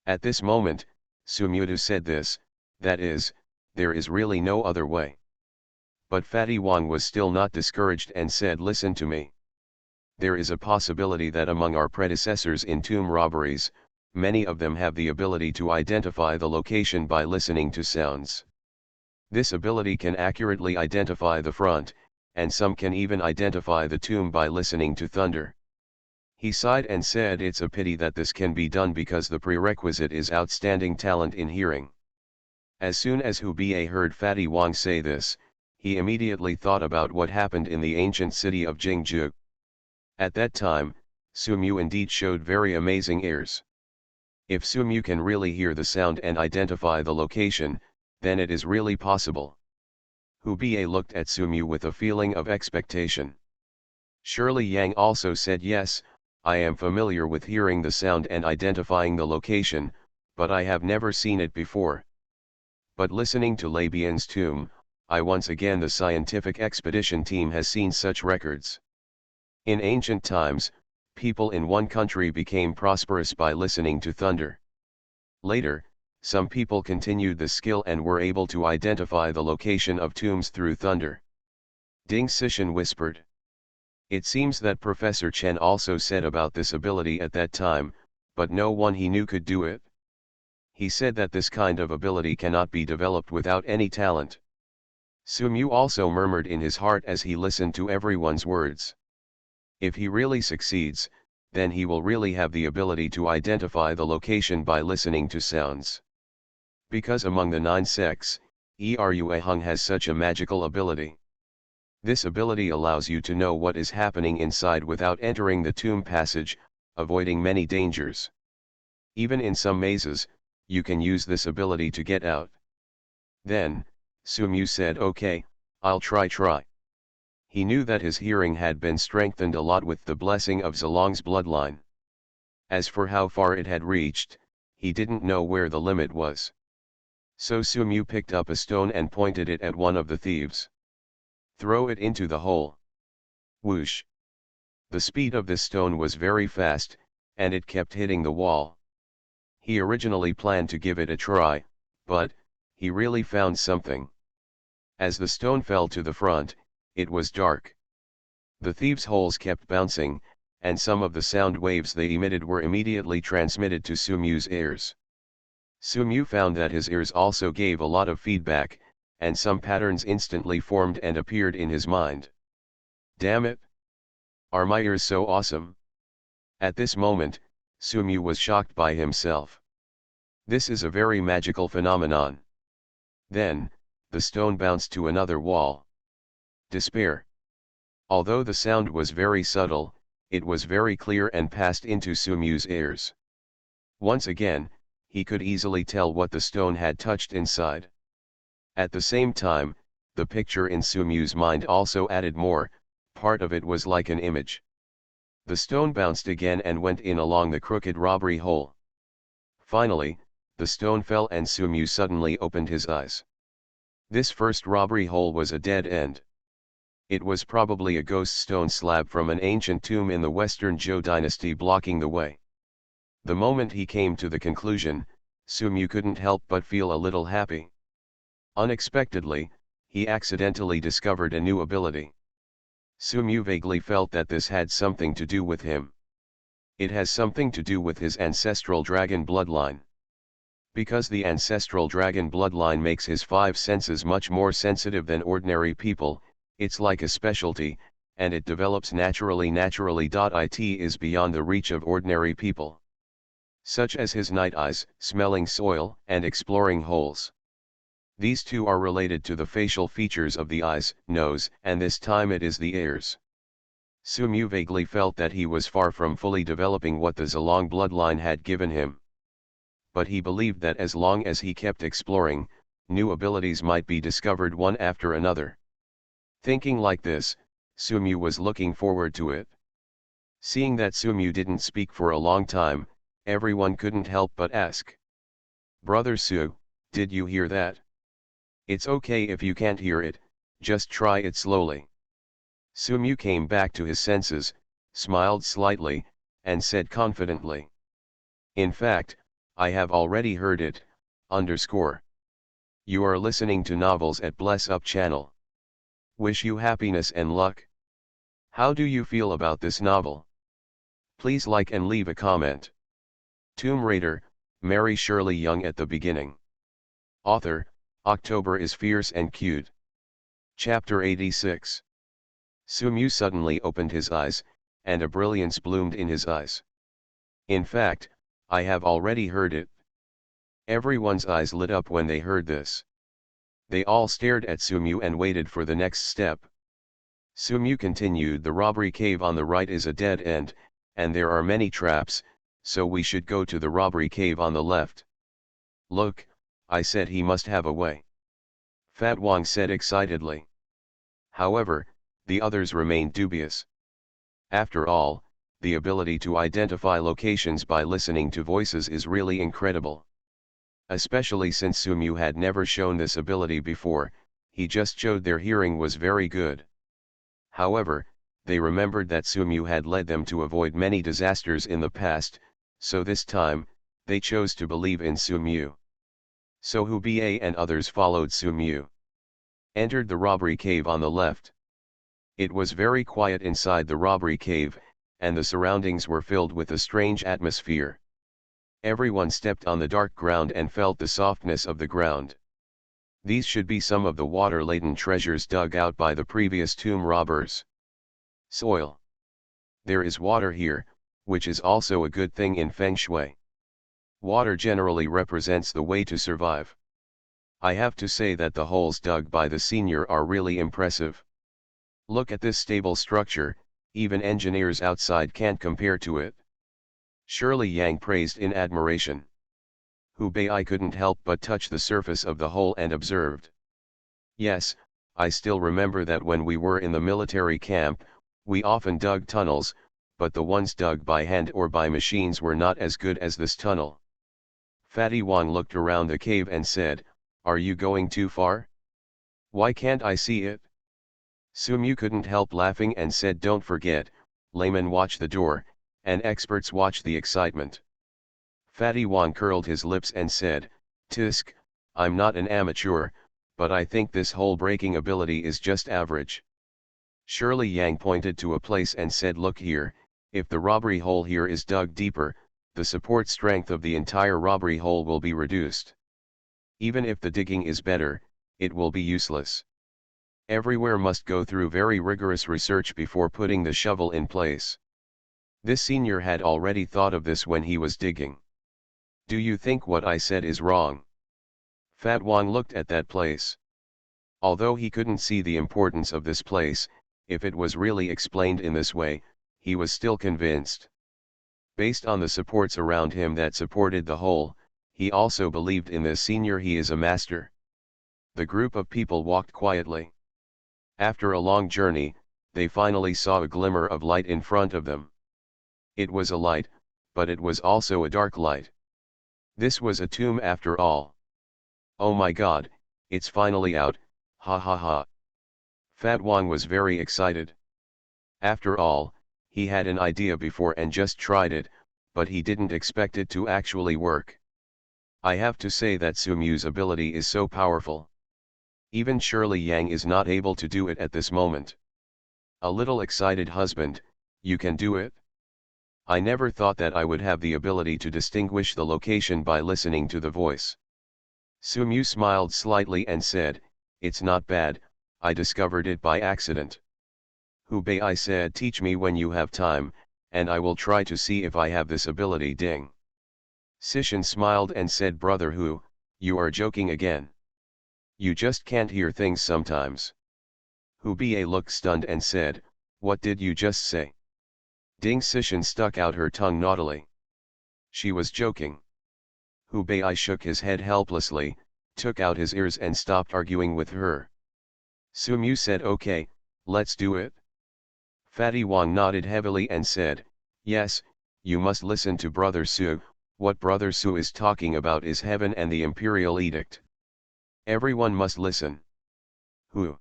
At this moment, Sumudu said this, that is, there is really no other way. But Fatty Wong was still not discouraged and said, "Listen to me. There is a possibility that among our predecessors in tomb robberies, many of them have the ability to identify the location by listening to sounds. This ability can accurately identify the front, and some can even identify the tomb by listening to thunder." He sighed and said, "It's a pity that this can be done because the prerequisite is outstanding talent in hearing." As soon as Hu Ba heard Fatty Wong say this, he immediately thought about what happened in the ancient city of Jingzhou. At that time, Sumu indeed showed very amazing ears. If Sumu can really hear the sound and identify the location, then it is really possible. Hu Ba looked at Sumu with a feeling of expectation. Shirley Yang also said, "Yes, I am familiar with hearing the sound and identifying the location, but I have never seen it before. But listening to Labian's tomb, once again the scientific expedition team has seen such records. In ancient times, people in one country became prosperous by listening to thunder. Later, some people continued the skill and were able to identify the location of tombs through thunder." Ding Sishan whispered. It seems that Professor Chen also said about this ability at that time, but no one he knew could do it. He said that this kind of ability cannot be developed without any talent. Sumu also murmured in his heart as he listened to everyone's words. If he really succeeds, then he will really have the ability to identify the location by listening to sounds. Because among the 9 sects, Erua has such a magical ability. This ability allows you to know what is happening inside without entering the tomb passage, avoiding many dangers. Even in some mazes, you can use this ability to get out. Then, Sumu said, "Okay, I'll try." He knew that his hearing had been strengthened a lot with the blessing of Zalong's bloodline. As for how far it had reached, he didn't know where the limit was. So Sumu picked up a stone and pointed it at one of the thieves. "Throw it into the hole." Whoosh! The speed of this stone was very fast, and it kept hitting the wall. He originally planned to give it a try, but he really found something. As the stone fell to the front, it was dark. The thieves' holes kept bouncing, and some of the sound waves they emitted were immediately transmitted to Sumu's ears. Sumu found that his ears also gave a lot of feedback, and some patterns instantly formed and appeared in his mind. "Damn it! Are my ears so awesome?" At this moment, Sumu was shocked by himself. This is a very magical phenomenon. Then, the stone bounced to another wall. Despair. Although the sound was very subtle, it was very clear and passed into Sumu's ears. Once again, he could easily tell what the stone had touched inside. At the same time, the picture in Sumu's mind also added more, part of it was like an image. The stone bounced again and went in along the crooked robbery hole. Finally, the stone fell and Sumu suddenly opened his eyes. This first robbery hole was a dead end. It was probably a ghost stone slab from an ancient tomb in the Western Zhou dynasty blocking the way. The moment he came to the conclusion, Sumu couldn't help but feel a little happy. Unexpectedly, he accidentally discovered a new ability. Sumu vaguely felt that this had something to do with him. It has something to do with his ancestral dragon bloodline. Because the ancestral dragon bloodline makes his five senses much more sensitive than ordinary people, it's like a specialty, and it develops naturally. It is beyond the reach of ordinary people. Such as his night eyes, smelling soil, and exploring holes. These two are related to the facial features of the eyes, nose, and this time it is the ears. Sumu vaguely felt that he was far from fully developing what the Zilong bloodline had given him. But he believed that as long as he kept exploring, new abilities might be discovered one after another. Thinking like this, Sumu was looking forward to it. Seeing that Sumu didn't speak for a long time, everyone couldn't help but ask. "Brother Su, did you hear that?" "It's okay if you can't hear it, just try it slowly." Sumu came back to his senses, smiled slightly, and said confidently. "In fact, I have already heard it, underscore. You are listening to novels at Bless Up channel. Wish you happiness and luck. How do you feel about this novel? Please like and leave a comment." Tomb Raider, Mary Shirley Young at the beginning. Author, October is fierce and cute. Chapter 86. Sumu suddenly opened his eyes, and a brilliance bloomed in his eyes. "In fact, I have already heard it." Everyone's eyes lit up when they heard this. They all stared at Sumu and waited for the next step. Sumu continued, "The robbery cave on the right is a dead end, and there are many traps, so we should go to the robbery cave on the left." "Look, I said he must have a way," Fat Wong said excitedly. However, the others remained dubious. After all, the ability to identify locations by listening to voices is really incredible. Especially since Sumu had never shown this ability before, he just showed their hearing was very good. However, they remembered that Sumu had led them to avoid many disasters in the past, so this time, they chose to believe in Sumu. So Huba and others followed Sumu. Entered the robbery cave on the left. It was very quiet inside the robbery cave, and the surroundings were filled with a strange atmosphere. Everyone stepped on the dark ground and felt the softness of the ground. These should be some of the water-laden treasures dug out by the previous tomb robbers. Soil. There is water here, which is also a good thing in Feng Shui. Water generally represents the way to survive. I have to say that the holes dug by the senior are really impressive. Look at this stable structure, even engineers outside can't compare to it. Shirley Yang praised in admiration. Hubei couldn't help but touch the surface of the hole and observed. "Yes, I still remember that when we were in the military camp, we often dug tunnels, but the ones dug by hand or by machines were not as good as this tunnel." Fatty Wang looked around the cave and said, "Are you going too far? Why can't I see it?" Sumu couldn't help laughing and said, "Don't forget, laymen watch the door, and experts watch the excitement." Fatty Wang curled his lips and said, "Tisk, I'm not an amateur, but I think this hole breaking ability is just average." Shirley Yang pointed to a place and said, "Look here, if the robbery hole here is dug deeper, the support strength of the entire robbery hole will be reduced. Even if the digging is better, it will be useless. Everywhere must go through very rigorous research before putting the shovel in place." This senior had already thought of this when he was digging. "Do you think what I said is wrong?" Fat Wang looked at that place. Although he couldn't see the importance of this place, if it was really explained in this way, he was still convinced. Based on the supports around him that supported the hole, he also believed in this senior. He is a master. The group of people walked quietly. After a long journey, they finally saw a glimmer of light in front of them. It was a light, but it was also a dark light. This was a tomb after all. "Oh my God, it's finally out, ha ha ha." Fat Wang was very excited. After all, he had an idea before and just tried it, but he didn't expect it to actually work. I have to say that Sumu's ability is so powerful. Even Shirley Yang is not able to do it at this moment. A little excited husband, you can do it? I never thought that I would have the ability to distinguish the location by listening to the voice. Sumu smiled slightly and said, it's not bad, I discovered it by accident. Hubei, I said, teach me when you have time, and I will try to see if I have this ability. Ding. Sishin smiled and said, brother Hu, you are joking again. You just can't hear things sometimes. Hubei looked stunned and said, what did you just say? Ding. Sishin stuck out her tongue naughtily. She was joking. Hubei shook his head helplessly, took out his ears and stopped arguing with her. Sumu said, okay, let's do it. Fatty Wang nodded heavily and said, yes, you must listen to Brother Su. What Brother Su is talking about is heaven and the imperial edict. Everyone must listen. Who?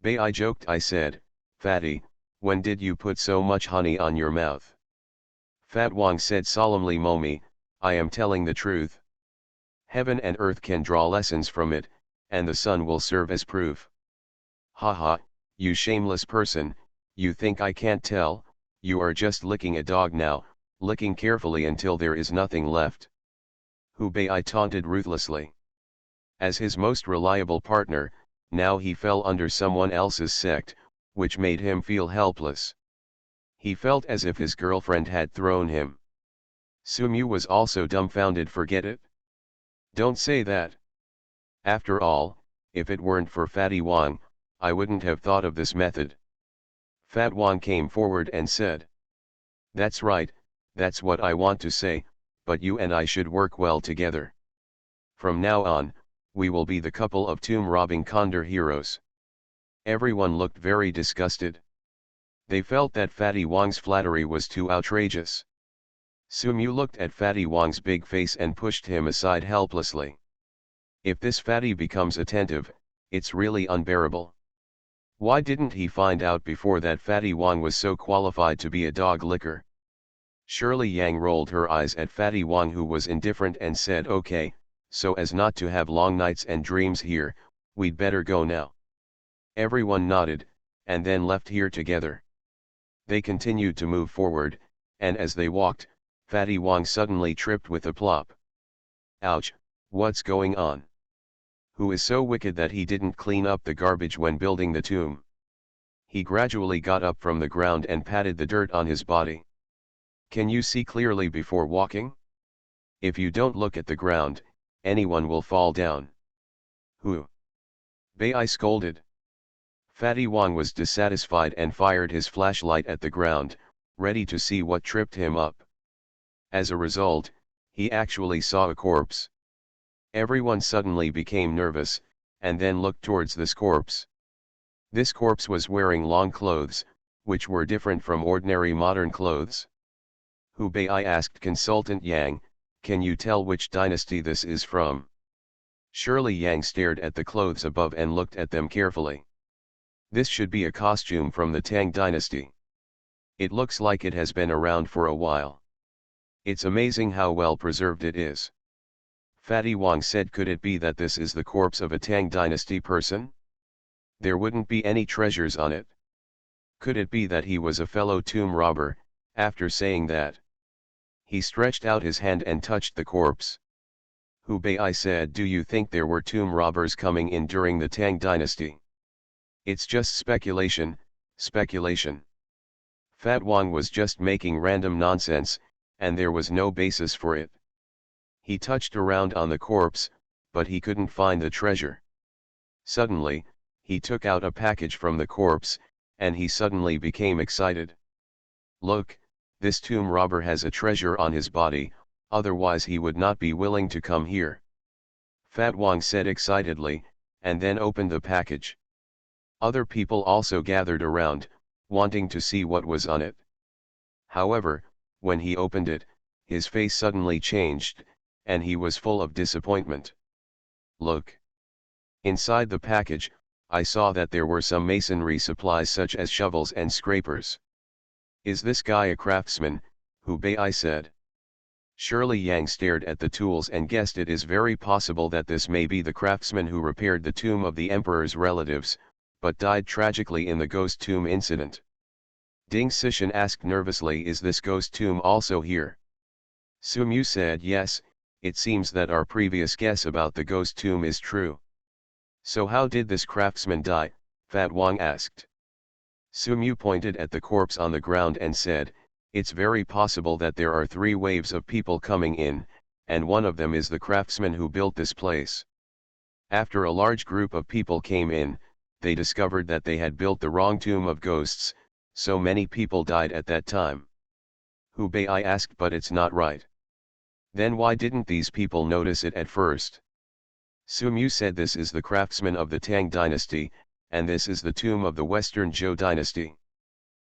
Bei, I joked. I said, Fatty, when did you put so much honey on your mouth? Fat Wang said solemnly, Momi, I am telling the truth. Heaven and earth can draw lessons from it, and the sun will serve as proof. Haha, you shameless person, you think I can't tell? You are just licking a dog now, licking carefully until there is nothing left. Hubei taunted ruthlessly. As his most reliable partner, now he fell under someone else's sect, which made him feel helpless. He felt as if his girlfriend had thrown him. Sumu was also dumbfounded. Forget it. Don't say that. After all, if it weren't for Fatty Wang, I wouldn't have thought of this method. Fat Wang came forward and said, that's right, that's what I want to say, but you and I should work well together. From now on, we will be the couple of tomb-robbing condor heroes. Everyone looked very disgusted. They felt that Fatty Wang's flattery was too outrageous. Sumu looked at Fatty Wang's big face and pushed him aside helplessly. If this Fatty becomes attentive, it's really unbearable. Why didn't he find out before that Fatty Wang was so qualified to be a dog licker? Shirley Yang rolled her eyes at Fatty Wang, who was indifferent, and said, okay, so as not to have long nights and dreams here, we'd better go now. Everyone nodded, and then left here together. They continued to move forward, and as they walked, Fatty Wang suddenly tripped with a plop. Ouch, what's going on? Who is so wicked that he didn't clean up the garbage when building the tomb? He gradually got up from the ground and patted the dirt on his body. Can you see clearly before walking? If you don't look at the ground, anyone will fall down. Who? Bei scolded. Fatty Wang was dissatisfied and fired his flashlight at the ground, ready to see what tripped him up. As a result, he actually saw a corpse. Everyone suddenly became nervous, and then looked towards this corpse. This corpse was wearing long clothes, which were different from ordinary modern clothes. Hubei asked Consultant Yang, can you tell which dynasty this is from? Shirley Yang stared at the clothes above and looked at them carefully. This should be a costume from the Tang dynasty. It looks like it has been around for a while. It's amazing how well preserved it is. Fatty Wang said, could it be that this is the corpse of a Tang dynasty person? There wouldn't be any treasures on it. Could it be that he was a fellow tomb robber? After saying that, he stretched out his hand and touched the corpse. Hubei said, do you think there were tomb robbers coming in during the Tang dynasty? It's just speculation, speculation. Fat Wang was just making random nonsense, and there was no basis for it. He touched around on the corpse, but he couldn't find the treasure. Suddenly, he took out a package from the corpse, and he suddenly became excited. Look, this tomb robber has a treasure on his body, otherwise he would not be willing to come here. Fat Wang said excitedly, and then opened the package. Other people also gathered around, wanting to see what was on it. However, when he opened it, his face suddenly changed, and he was full of disappointment. Look. Inside the package, I saw that there were some masonry supplies such as shovels and scrapers. Is this guy a craftsman? Hubei said. Shirley Yang stared at the tools and guessed it is very possible that this may be the craftsman who repaired the tomb of the emperor's relatives, but died tragically in the ghost tomb incident. Ding Sishan asked nervously, is this ghost tomb also here? Sumu said yes, it seems that our previous guess about the ghost tomb is true. So how did this craftsman die? Fat Wang asked. Sumu pointed at the corpse on the ground and said, it's very possible that there are 3 waves of people coming in, and one of them is the craftsman who built this place. After a large group of people came in, they discovered that they had built the wrong tomb of ghosts, so many people died at that time. Hubei asked, but it's not right. Then why didn't these people notice it at first? Sumu said, this is the craftsman of the Tang dynasty, and this is the tomb of the Western Zhou dynasty.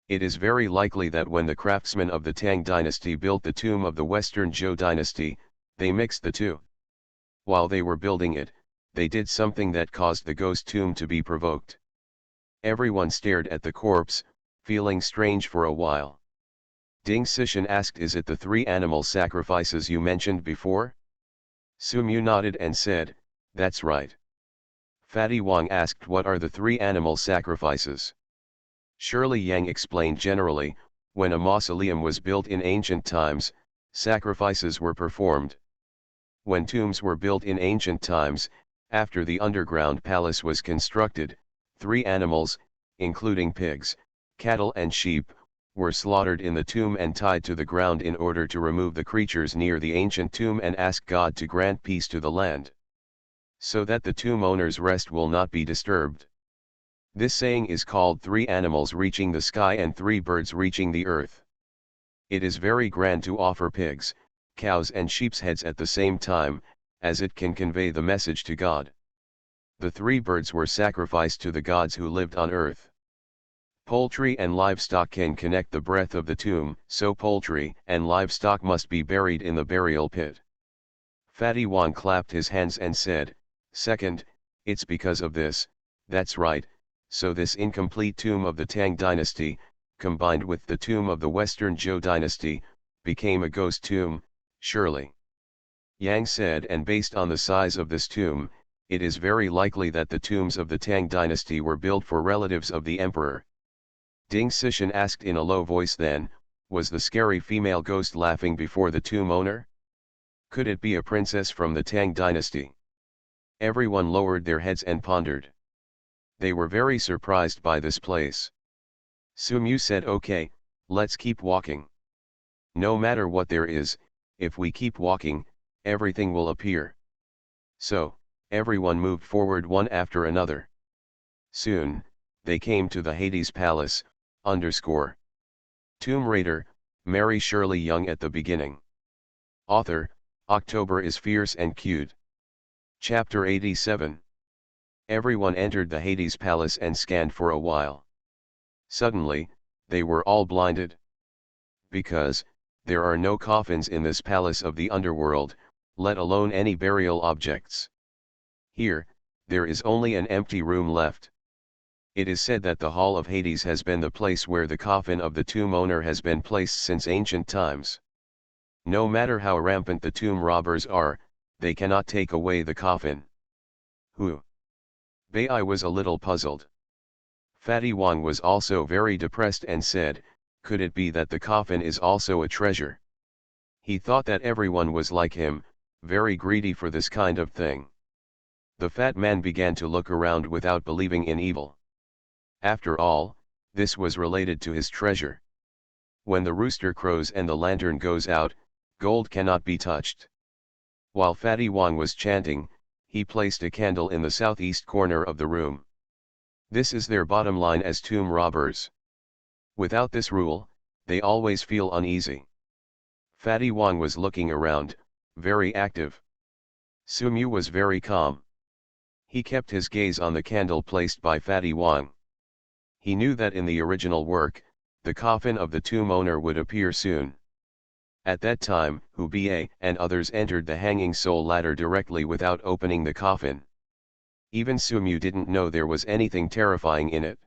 It is very likely that when the craftsmen of the Tang dynasty built the tomb of the Western Zhou dynasty, they mixed the two. While they were building it, they did something that caused the ghost tomb to be provoked. Everyone stared at the corpse, feeling strange for a while. Ding Sishan asked, is it the 3 animal sacrifices you mentioned before? Sumu nodded and said, that's right. Fatty Wang asked, what are the 3 animal sacrifices? Shirley Yang explained, generally, when a mausoleum was built in ancient times, sacrifices were performed. When tombs were built in ancient times, after the underground palace was constructed, 3 animals, including pigs, cattle and sheep, were slaughtered in the tomb and tied to the ground in order to remove the creatures near the ancient tomb and ask God to grant peace to the land, so that the tomb owner's rest will not be disturbed. This saying is called 3 animals reaching the sky and 3 birds reaching the earth. It is very grand to offer pigs, cows and sheep's heads at the same time, as it can convey the message to God. The 3 birds were sacrificed to the gods who lived on earth. Poultry and livestock can connect the breath of the tomb, so poultry and livestock must be buried in the burial pit. Fatty Wang clapped his hands and said, second, it's because of this, that's right, so this incomplete tomb of the Tang dynasty, combined with the tomb of the Western Zhou dynasty, became a ghost tomb, surely. Yang said, and based on the size of this tomb, it is very likely that the tombs of the Tang dynasty were built for relatives of the emperor. Ding Sishan asked in a low voice then, was the scary female ghost laughing before the tomb owner? Could it be a princess from the Tang dynasty? Everyone lowered their heads and pondered. They were very surprised by this place. Sumu said, okay, let's keep walking. No matter what there is, if we keep walking, everything will appear. So, everyone moved forward one after another. Soon, they came to the Hades Palace, Tomb Raider, Mary Shirley Young at the beginning. Author, October is fierce and cute. Chapter 87. Everyone entered the Hades Palace and scanned for a while. Suddenly, they were all blinded. Because, there are no coffins in this palace of the underworld, let alone any burial objects. Here, there is only an empty room left. It is said that the Hall of Hades has been the place where the coffin of the tomb owner has been placed since ancient times. No matter how rampant the tomb robbers are, they cannot take away the coffin. Who? Bai was a little puzzled. Fatty Wang was also very depressed and said, could it be that the coffin is also a treasure? He thought that everyone was like him, very greedy for this kind of thing. The fat man began to look around without believing in evil. After all, this was related to his treasure. When the rooster crows and the lantern goes out, gold cannot be touched. While Fatty Wang was chanting, he placed a candle in the southeast corner of the room. This is their bottom line as tomb robbers. Without this rule, they always feel uneasy. Fatty Wang was looking around, very active. Sumu was very calm. He kept his gaze on the candle placed by Fatty Wang. He knew that in the original work, the coffin of the tomb owner would appear soon. At that time, Hu Bie and others entered the hanging soul ladder directly without opening the coffin. Even Sumu didn't know there was anything terrifying in it.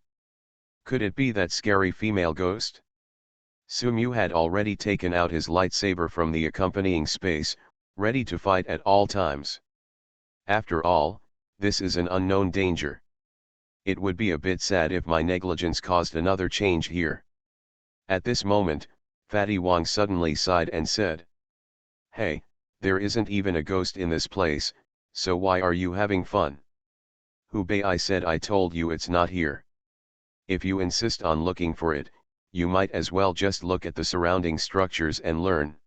Could it be that scary female ghost? Sumu had already taken out his lightsaber from the accompanying space, ready to fight at all times. After all, this is an unknown danger. It would be a bit sad if my negligence caused another change here. At this moment, Fatty Wong suddenly sighed and said, "Hey, there isn't even a ghost in this place, so why are you having fun?" "Hubei," I said, "I told you it's not here. If you insist on looking for it, you might as well just look at the surrounding structures and learn."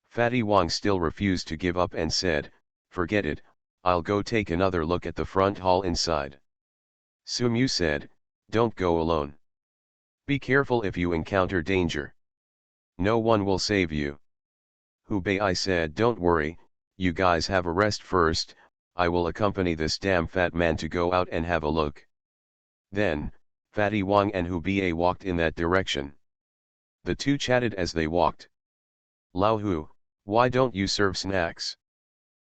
Fatty Wong still refused to give up and said, "Forget it, I'll go take another look at the front hall inside." Sumu said, "Don't go alone. Be careful if you encounter danger. No one will save you." "Hubei," I said, "don't worry, you guys have a rest first, I will accompany this damn fat man to go out and have a look." Then, Fatty Wong and Hubei walked in that direction. The two chatted as they walked. "Lao Hu, why don't you serve snacks?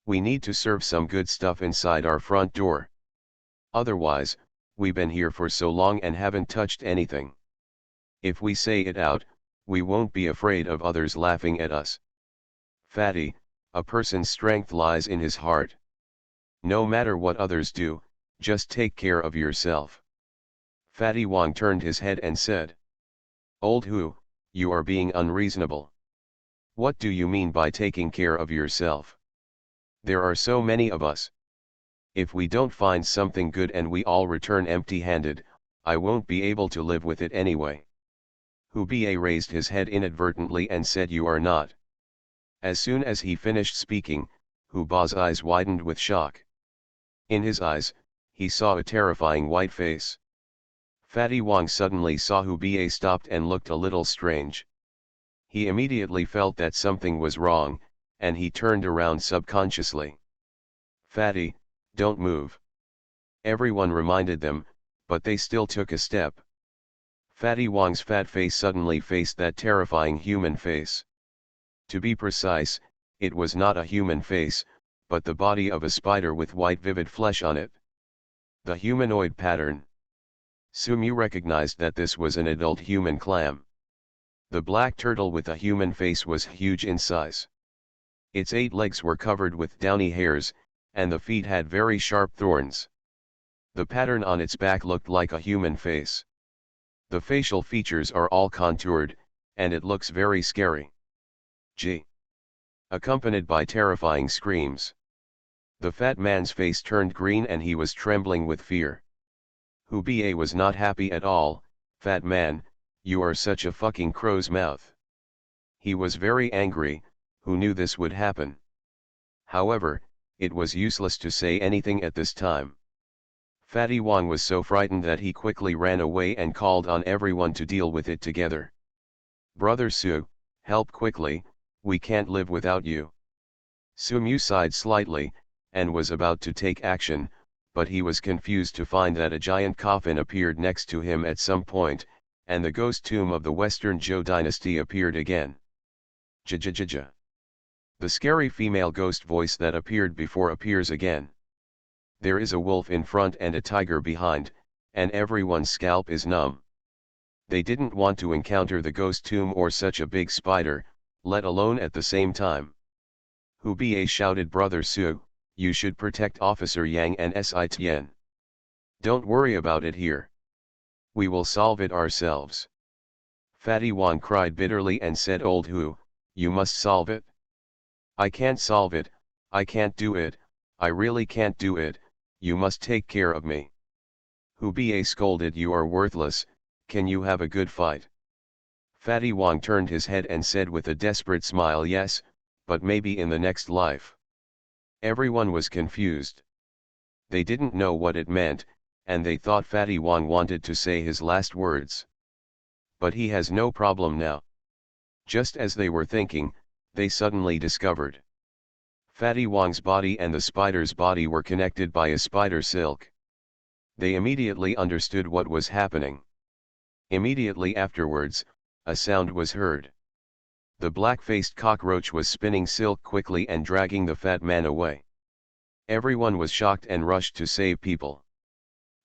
We need to serve some good stuff inside our front door. Otherwise, we've been here for so long and haven't touched anything. If we say it out, we won't be afraid of others laughing at us." "Fatty, a person's strength lies in his heart. No matter what others do, just take care of yourself." Fatty Wong turned his head and said, "Old Hu, you are being unreasonable. What do you mean by taking care of yourself? There are so many of us. If we don't find something good and we all return empty-handed, I won't be able to live with it anyway." Hubei raised his head inadvertently and said, "You are not." As soon as he finished speaking, Hubei's eyes widened with shock. In his eyes, he saw a terrifying white face. Fatty Wong suddenly saw Hubei stopped and looked a little strange. He immediately felt that something was wrong, and he turned around subconsciously. "Fatty, don't move." Everyone reminded them, but they still took a step. Fatty Wong's fat face suddenly faced that terrifying human face. To be precise, it was not a human face, but the body of a spider with white vivid flesh on it. The humanoid pattern. Sumu recognized that this was an adult human clam. The black turtle with a human face was huge in size. Its 8 legs were covered with downy hairs, and the feet had very sharp thorns. The pattern on its back looked like a human face. The facial features are all contoured, and it looks very scary. G. Accompanied by terrifying screams. The fat man's face turned green and he was trembling with fear. Hubei was not happy at all. "Fat man, you are such a fucking crow's mouth." He was very angry, who knew this would happen. However, it was useless to say anything at this time. Fatty Wong was so frightened that he quickly ran away and called on everyone to deal with it together. "Brother Su, help quickly, we can't live without you." Sumu sighed slightly, and was about to take action, but he was confused to find that a giant coffin appeared next to him at some point, and the ghost tomb of the Western Zhou dynasty appeared again. "Jajajaja." The scary female ghost voice that appeared before appears again. There is a wolf in front and a tiger behind, and everyone's scalp is numb. They didn't want to encounter the ghost tomb or such a big spider, let alone at the same time. Hubei shouted, "Brother Su, you should protect Officer Yang and Si Tian. Don't worry about it here. We will solve it ourselves." Fatty Wong cried bitterly and said, "Old Hu, you must solve it." "I can't solve it, I can't do it, I really can't do it, you must take care of me." Hubei scolded, "You are worthless, can you have a good fight?" Fatty Wong turned his head and said with a desperate smile, "Yes, but maybe in the next life." Everyone was confused. They didn't know what it meant, and they thought Fatty Wong wanted to say his last words. But he has no problem now. Just as they were thinking, they suddenly discovered Fatty Wong's body and the spider's body were connected by a spider silk. They immediately understood what was happening. Immediately afterwards, a sound was heard. The black-faced cockroach was spinning silk quickly and dragging the fat man away. Everyone was shocked and rushed to save people.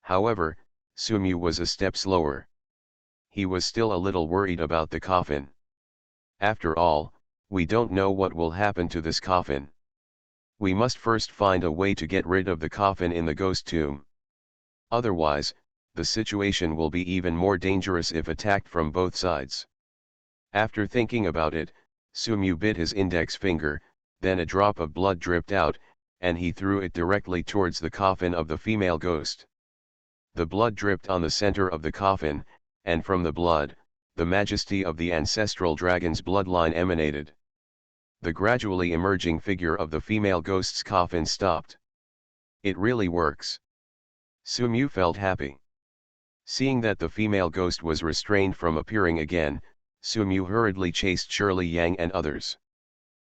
However, Sumu was a step slower. He was still a little worried about the coffin. "After all, we don't know what will happen to this coffin. We must first find a way to get rid of the coffin in the ghost tomb. Otherwise, the situation will be even more dangerous if attacked from both sides. After thinking about it, Sumu bit his index finger, then a drop of blood dripped out, and he threw it directly towards the coffin of the female ghost. The blood dripped on the center of the coffin, and from the blood, the majesty of the ancestral dragon's bloodline emanated. The gradually emerging figure of the female ghost's coffin stopped. It really works. Sumu felt happy. Seeing that the female ghost was restrained from appearing again, Sumu hurriedly chased Shirley Yang and others.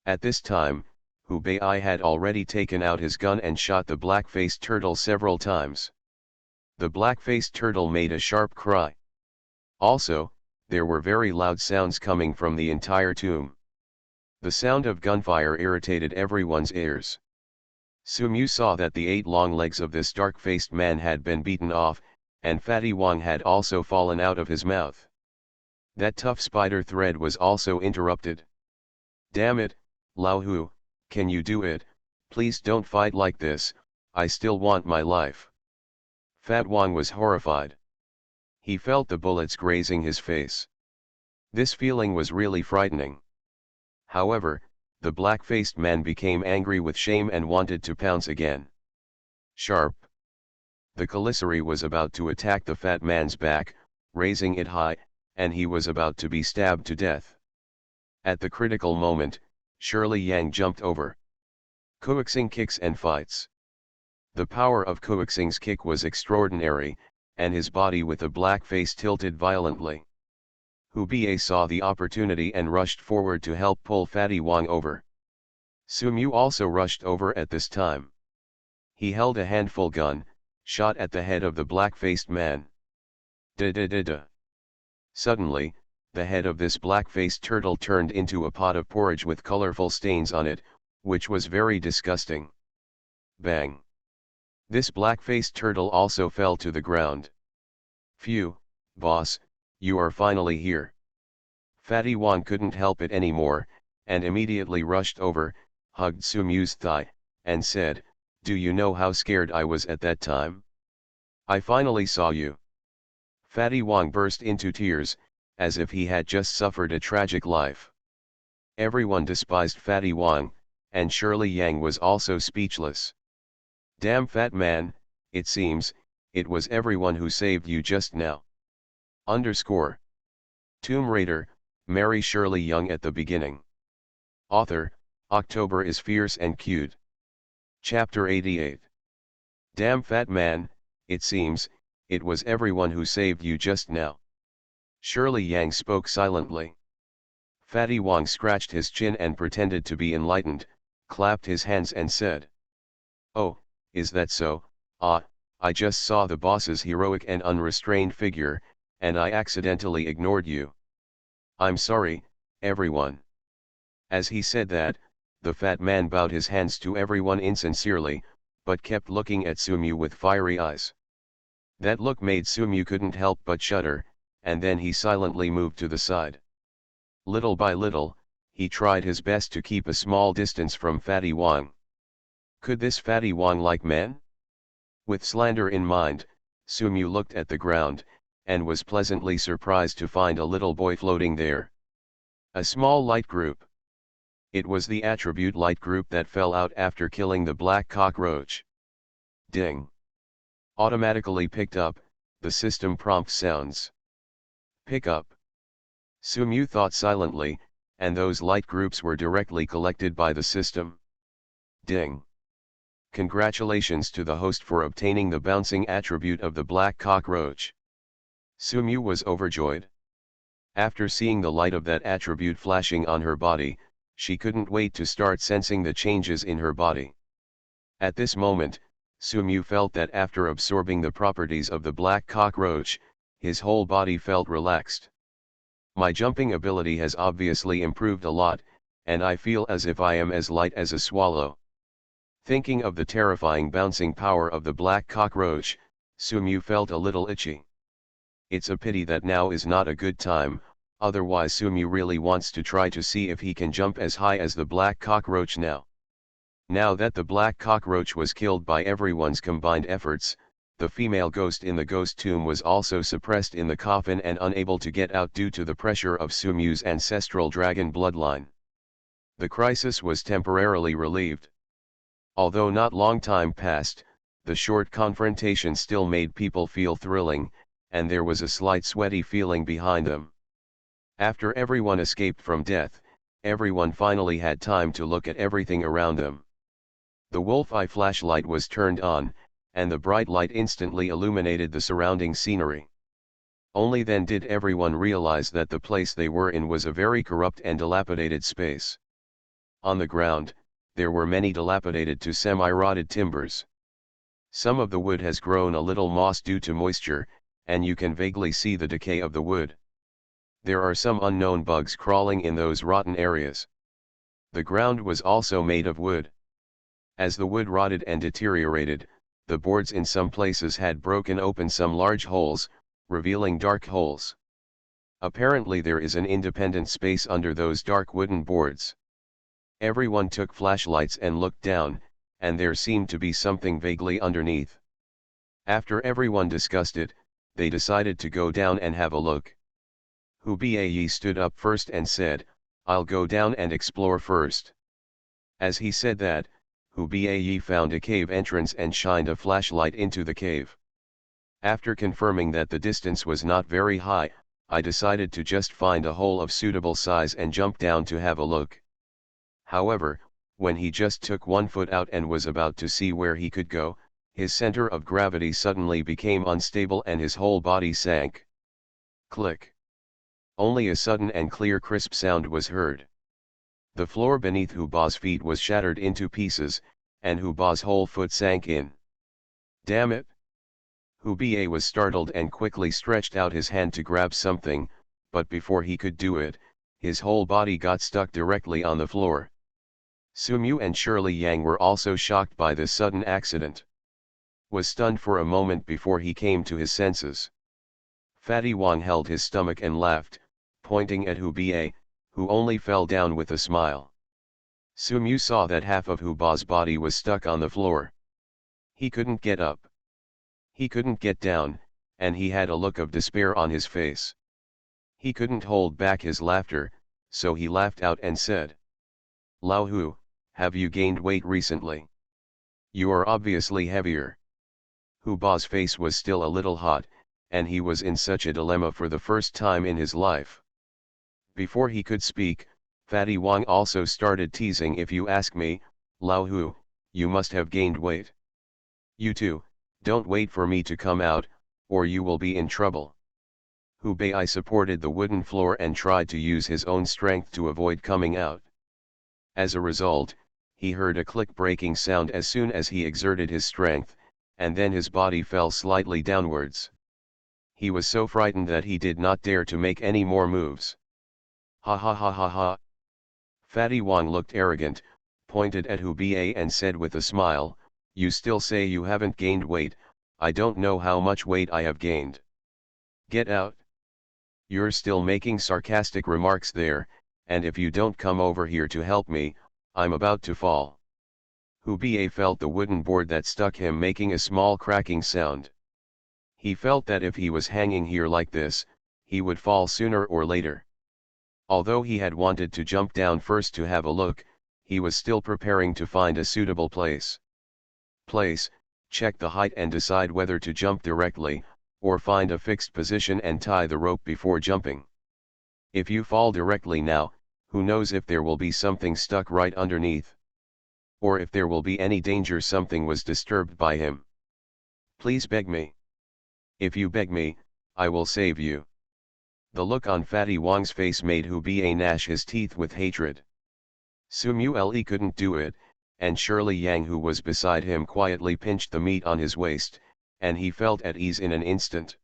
At this time, Hu Bei had already taken out his gun and shot the black-faced turtle several times. The black-faced turtle made a sharp cry. Also, there were very loud sounds coming from the entire tomb. The sound of gunfire irritated everyone's ears. Sumu saw that the 8 long legs of this dark-faced man had been beaten off, and Fatty Wang had also fallen out of his mouth. That tough spider thread was also interrupted. Damn it, Lao Hu, can you do it? Please don't fight like this, I still want my life. Fat Wang was horrified. He felt the bullets grazing his face. This feeling was really frightening. However, the black-faced man became angry with shame and wanted to pounce again. Sharp. The Caliceri was about to attack the fat man's back, raising it high, and he was about to be stabbed to death. At the critical moment, Shirley Yang jumped over. Kuixing kicks and fights. The power of Kuixing's kick was extraordinary, and his body with a black face tilted violently. Hu Bei saw the opportunity and rushed forward to help pull Fatty Wang over. Sumu also rushed over at this time. He held a handful gun, shot at the head of the black-faced man. Da-da-da-da. Suddenly, the head of this black-faced turtle turned into a pot of porridge with colorful stains on it, which was very disgusting. Bang! This black-faced turtle also fell to the ground. Phew, boss, you are finally here. Fatty Wang couldn't help it anymore, and immediately rushed over, hugged Sumu's thigh, and said, "Do you know how scared I was at that time? I finally saw you." Fatty Wang burst into tears, as if he had just suffered a tragic life. Everyone despised Fatty Wang, and Shirley Yang was also speechless. Damn fat man, it seems, it was everyone who saved you just now. _ Tomb Raider, Marry Shirley Young at the beginning. Author, October is fierce and cute. Chapter 88. Damn fat man, it seems, it was everyone who saved you just now. Shirley Yang spoke silently. Fatty Wang scratched his chin and pretended to be enlightened, clapped his hands and said, "Oh, is that so? I just saw the boss's heroic and unrestrained figure, and I accidentally ignored you. I'm sorry, everyone." As he said that, the fat man bowed his hands to everyone insincerely, but kept looking at Sumu with fiery eyes. That look made Sumu couldn't help but shudder, and then he silently moved to the side. Little by little, he tried his best to keep a small distance from Fatty Wang. Could this Fatty Wang like men? With slander in mind, Sumu looked at the ground, and was pleasantly surprised to find a little boy floating there. A small light group. It was the attribute light group that fell out after killing the black cockroach. Ding. Automatically picked up, the system prompt sounds. Pick up. Sumu thought silently, and those light groups were directly collected by the system. Ding. Congratulations to the host for obtaining the bouncing attribute of the black cockroach. Sumu was overjoyed. After seeing the light of that attribute flashing on her body, she couldn't wait to start sensing the changes in her body. At this moment, Sumu felt that after absorbing the properties of the black cockroach, his whole body felt relaxed. My jumping ability has obviously improved a lot, and I feel as if I am as light as a swallow. Thinking of the terrifying bouncing power of the black cockroach, Sumu felt a little itchy. It's a pity that now is not a good time, otherwise Sumu really wants to try to see if he can jump as high as the black cockroach now. Now that the black cockroach was killed by everyone's combined efforts, The female ghost in the ghost tomb was also suppressed in the coffin and unable to get out due to the pressure of Sumyu's ancestral dragon bloodline. The crisis was temporarily relieved. Although not long time passed, the short confrontation still made people feel thrilling, and there was a slight sweaty feeling behind them. After everyone escaped from death, everyone finally had time to look at everything around them. The wolf eye flashlight was turned on, and the bright light instantly illuminated the surrounding scenery. Only then did everyone realize that the place they were in was a very corrupt and dilapidated space. On the ground, there were many dilapidated to semi-rotted timbers. Some of the wood has grown a little moss due to moisture, and you can vaguely see the decay of the wood. There are some unknown bugs crawling in those rotten areas. The ground was also made of wood. As the wood rotted and deteriorated, the boards in some places had broken open some large holes, revealing dark holes. Apparently there is an independent space under those dark wooden boards. Everyone took flashlights and looked down, and there seemed to be something vaguely underneath. After everyone discussed it, they decided to go down and have a look. Hubiayi stood up first and said, "I'll go down and explore first." As he said that, Hubiayi found a cave entrance and shined a flashlight into the cave. After confirming that the distance was not very high, I decided to just find a hole of suitable size and jump down to have a look. However, when he just took 1 foot out and was about to see where he could go, his center of gravity suddenly became unstable and his whole body sank. Click. Only a sudden and clear crisp sound was heard. The floor beneath Huba's feet was shattered into pieces, and Huba's whole foot sank in. Damn it! Hubie was startled and quickly stretched out his hand to grab something, but before he could do it, his whole body got stuck directly on the floor. Sumyu and Shirley Yang were also shocked by this sudden accident. Was stunned for a moment before he came to his senses. Fatty Wang held his stomach and laughed, pointing at Hubie, who only fell down with a smile. Sumyu saw that half of Huba's body was stuck on the floor. He couldn't get up. He couldn't get down, and he had a look of despair on his face. He couldn't hold back his laughter, so he laughed out and said, "Lao Hu, have you gained weight recently? You are obviously heavier." Huba's face was still a little hot, and he was in such a dilemma for the first time in his life. Before he could speak, Fatty Wang also started teasing, "If you ask me, Lao Hu, you must have gained weight. You too, don't wait for me to come out, or you will be in trouble." Hubei supported the wooden floor and tried to use his own strength to avoid coming out. As a result, he heard a click-breaking sound as soon as he exerted his strength, and then his body fell slightly downwards. He was so frightened that he did not dare to make any more moves. Ha ha ha ha ha. Fatty Wang looked arrogant, pointed at Hubie and said with a smile, "You still say you haven't gained weight, I don't know how much weight I have gained. Get out. You're still making sarcastic remarks there, and if you don't come over here to help me, I'm about to fall." Hubie felt the wooden board that stuck him making a small cracking sound. He felt that if he was hanging here like this, he would fall sooner or later. Although he had wanted to jump down first to have a look, he was still preparing to find a suitable place. Check the height and decide whether to jump directly, or find a fixed position and tie the rope before jumping. If you fall directly now, who knows if there will be something stuck right underneath? Or if there will be any danger something was disturbed by him. Please beg me. If you beg me, I will save you. The look on Fatty Wang's face made Hubie gnash his teeth with hatred. Sumyu couldn't do it, and Shirley Yang, who was beside him, quietly pinched the meat on his waist, and he felt at ease in an instant.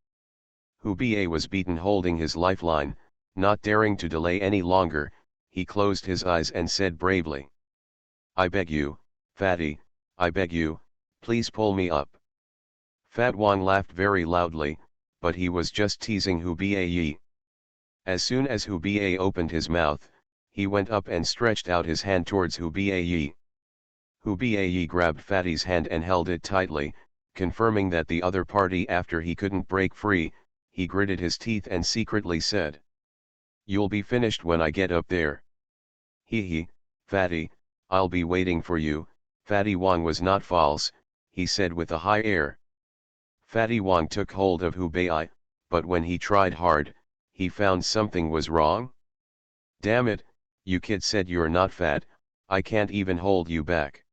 Hubie was beaten holding his lifeline, not daring to delay any longer. He closed his eyes and said bravely, "I beg you, Fatty, I beg you, please pull me up." Fat Wang laughed very loudly, but he was just teasing Hubie. As soon as Hubie opened his mouth, he went up and stretched out his hand towards Hubie. Hubie grabbed Fatty's hand and held it tightly, confirming that the other party after he couldn't break free. He gritted his teeth and secretly said, "You'll be finished when I get up there." "Hee, Fatty, I'll be waiting for you." Fatty Wong was not false, he said with a high air. Fatty Wong took hold of Hubei, but when he tried hard, he found something was wrong. "Damn it, you kid said you're not fat, I can't even hold you back."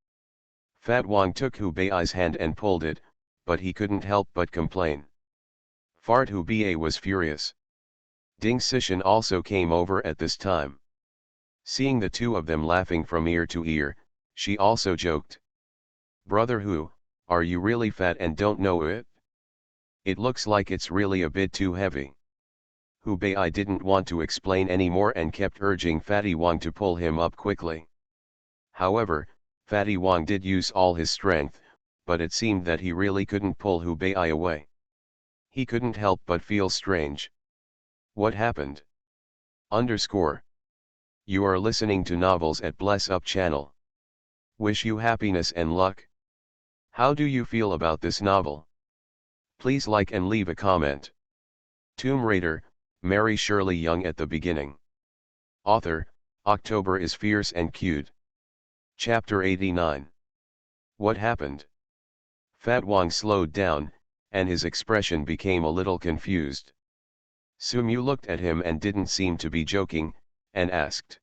Fat Wong took Hubei's hand and pulled it, but he couldn't help but complain. Fart Hubei was furious. Ding Sishan also came over at this time. Seeing the two of them laughing from ear to ear, she also joked. "Brother Hu, are you really fat and don't know it? It looks like it's really a bit too heavy." Hubei didn't want to explain anymore and kept urging Fatty Wong to pull him up quickly. However, Fatty Wong did use all his strength, but it seemed that he really couldn't pull Hubei away. He couldn't help but feel strange. What happened? You are listening to novels at Bless Up channel. Wish you happiness and luck. How do you feel about this novel? Please like and leave a comment. Tomb Raider, Mary Shirley Young at the beginning. Author, October is fierce and cute. Chapter 89. What happened? Fat Wong slowed down, and his expression became a little confused. Sumu looked at him and didn't seem to be joking, and asked,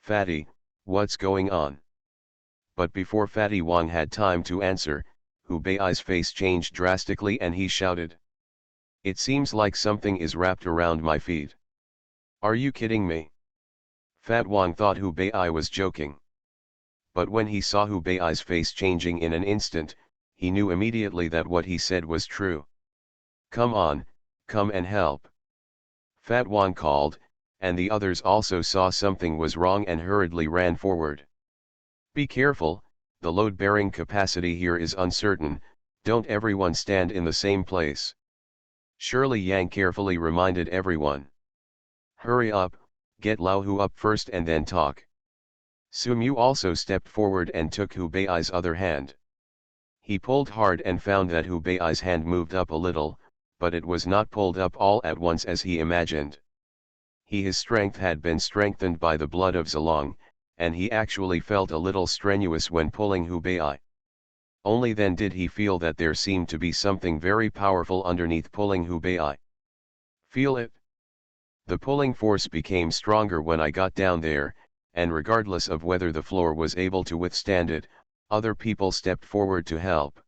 "Fatty, what's going on?" But before Fatty Wong had time to answer, Hubei's face changed drastically and he shouted, "It seems like something is wrapped around my feet. Are you kidding me?" Fat Wong thought Hubei was joking. But when he saw Hubei's face changing in an instant, he knew immediately that what he said was true. "Come on, come and help." Fat Wong called, and the others also saw something was wrong and hurriedly ran forward. "Be careful, the load-bearing capacity here is uncertain, don't everyone stand in the same place." Shirley Yang carefully reminded everyone. "Hurry up, get Lao Hu up first and then talk." Sumu also stepped forward and took Hubei's other hand. He pulled hard and found that Hubei's hand moved up a little, but it was not pulled up all at once as he imagined. His strength had been strengthened by the blood of Zilong, and he actually felt a little strenuous when pulling Hubei. Only then did he feel that there seemed to be something very powerful underneath pulling Hubei. "Feel it?" "The pulling force became stronger when I got down there, and regardless of whether the floor was able to withstand it, other people stepped forward to help."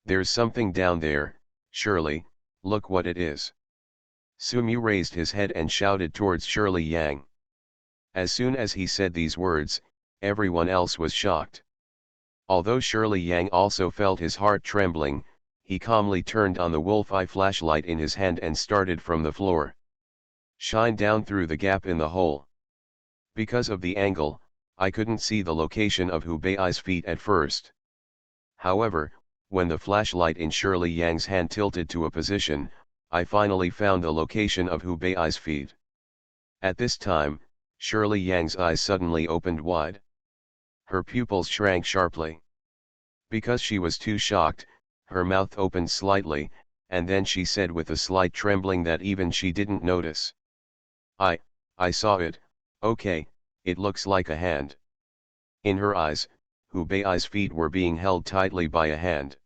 "There's something down there, Shirley, look what it is." Sumu raised his head and shouted towards Shirley Yang. As soon as he said these words, everyone else was shocked. Although Shirley Yang also felt his heart trembling, he calmly turned on the wolf-eye flashlight in his hand and started from the floor. "Shine down through the gap in the hole." Because of the angle, I couldn't see the location of Hubei's feet at first. However, when the flashlight in Shirley Yang's hand tilted to a position, I finally found the location of Hubei's feet. At this time, Shirley Yang's eyes suddenly opened wide. Her pupils shrank sharply. Because she was too shocked, her mouth opened slightly, and then she said with a slight trembling that even she didn't notice. I saw it, okay, it looks like a hand." In her eyes, Hubei's feet were being held tightly by a hand.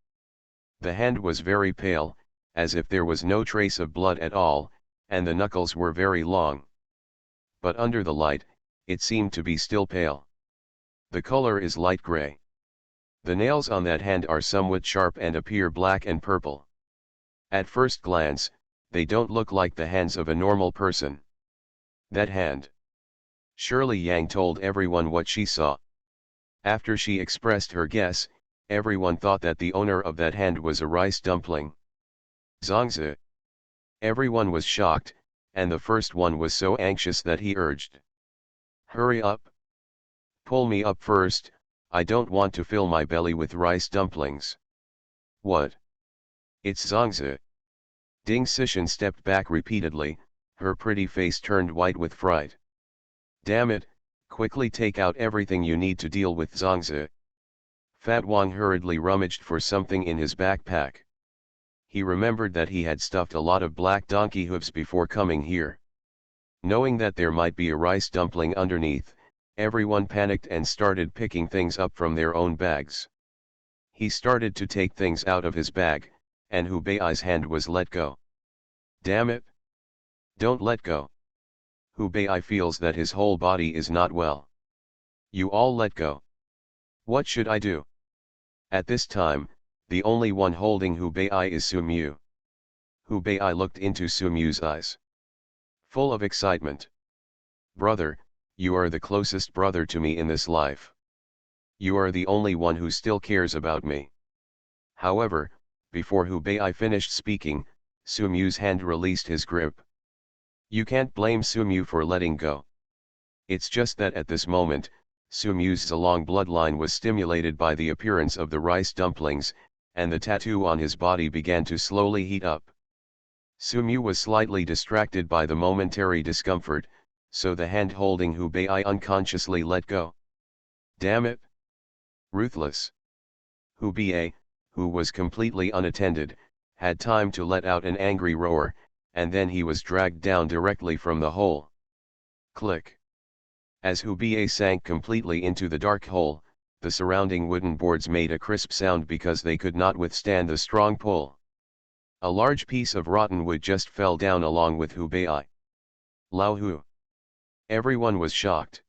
The hand was very pale, as if there was no trace of blood at all, and the knuckles were very long. But under the light, it seemed to be still pale. The color is light gray. The nails on that hand are somewhat sharp and appear black and purple. At first glance, they don't look like the hands of a normal person. That hand. Shirley Yang told everyone what she saw. After she expressed her guess, everyone thought that the owner of that hand was a rice dumpling. Zongzi. Everyone was shocked, and the first one was so anxious that he urged, "Hurry up. Pull me up first, I don't want to fill my belly with rice dumplings." "What? It's Zongzi." Ding Sishan stepped back repeatedly, her pretty face turned white with fright. "Damn it, quickly take out everything you need to deal with Zongzi." Fat Wang hurriedly rummaged for something in his backpack. He remembered that he had stuffed a lot of black donkey hooves before coming here. Knowing that there might be a rice dumpling underneath, everyone panicked and started picking things up from their own bags. He started to take things out of his bag, and Hu Bei's hand was let go. Damn it! Don't let go. Hu Bei feels that his whole body is not well. You all let go. What should I do? At this time, the only one holding Hu Bei is Sumyu. Hu Bei looked into Sumyu's eyes, full of excitement. Brother, you are the closest brother to me in this life. You are the only one who still cares about me. However, before Hu Bei finished speaking, Sumyu's hand released his grip. You can't blame Sumyu for letting go. It's just that at this moment, Sumyu's Zilong bloodline was stimulated by the appearance of the rice dumplings, and the tattoo on his body began to slowly heat up. Sumyu was slightly distracted by the momentary discomfort, so the hand holding Hu Bei unconsciously let go. Damn it! Ruthless. Hu Bei, who was completely unattended, had time to let out an angry roar, and then he was dragged down directly from the hole. Click. As Hu Bei sank completely into the dark hole, the surrounding wooden boards made a crisp sound because they could not withstand the strong pull. A large piece of rotten wood just fell down along with Hu Bei. Lao Hu. Everyone was shocked.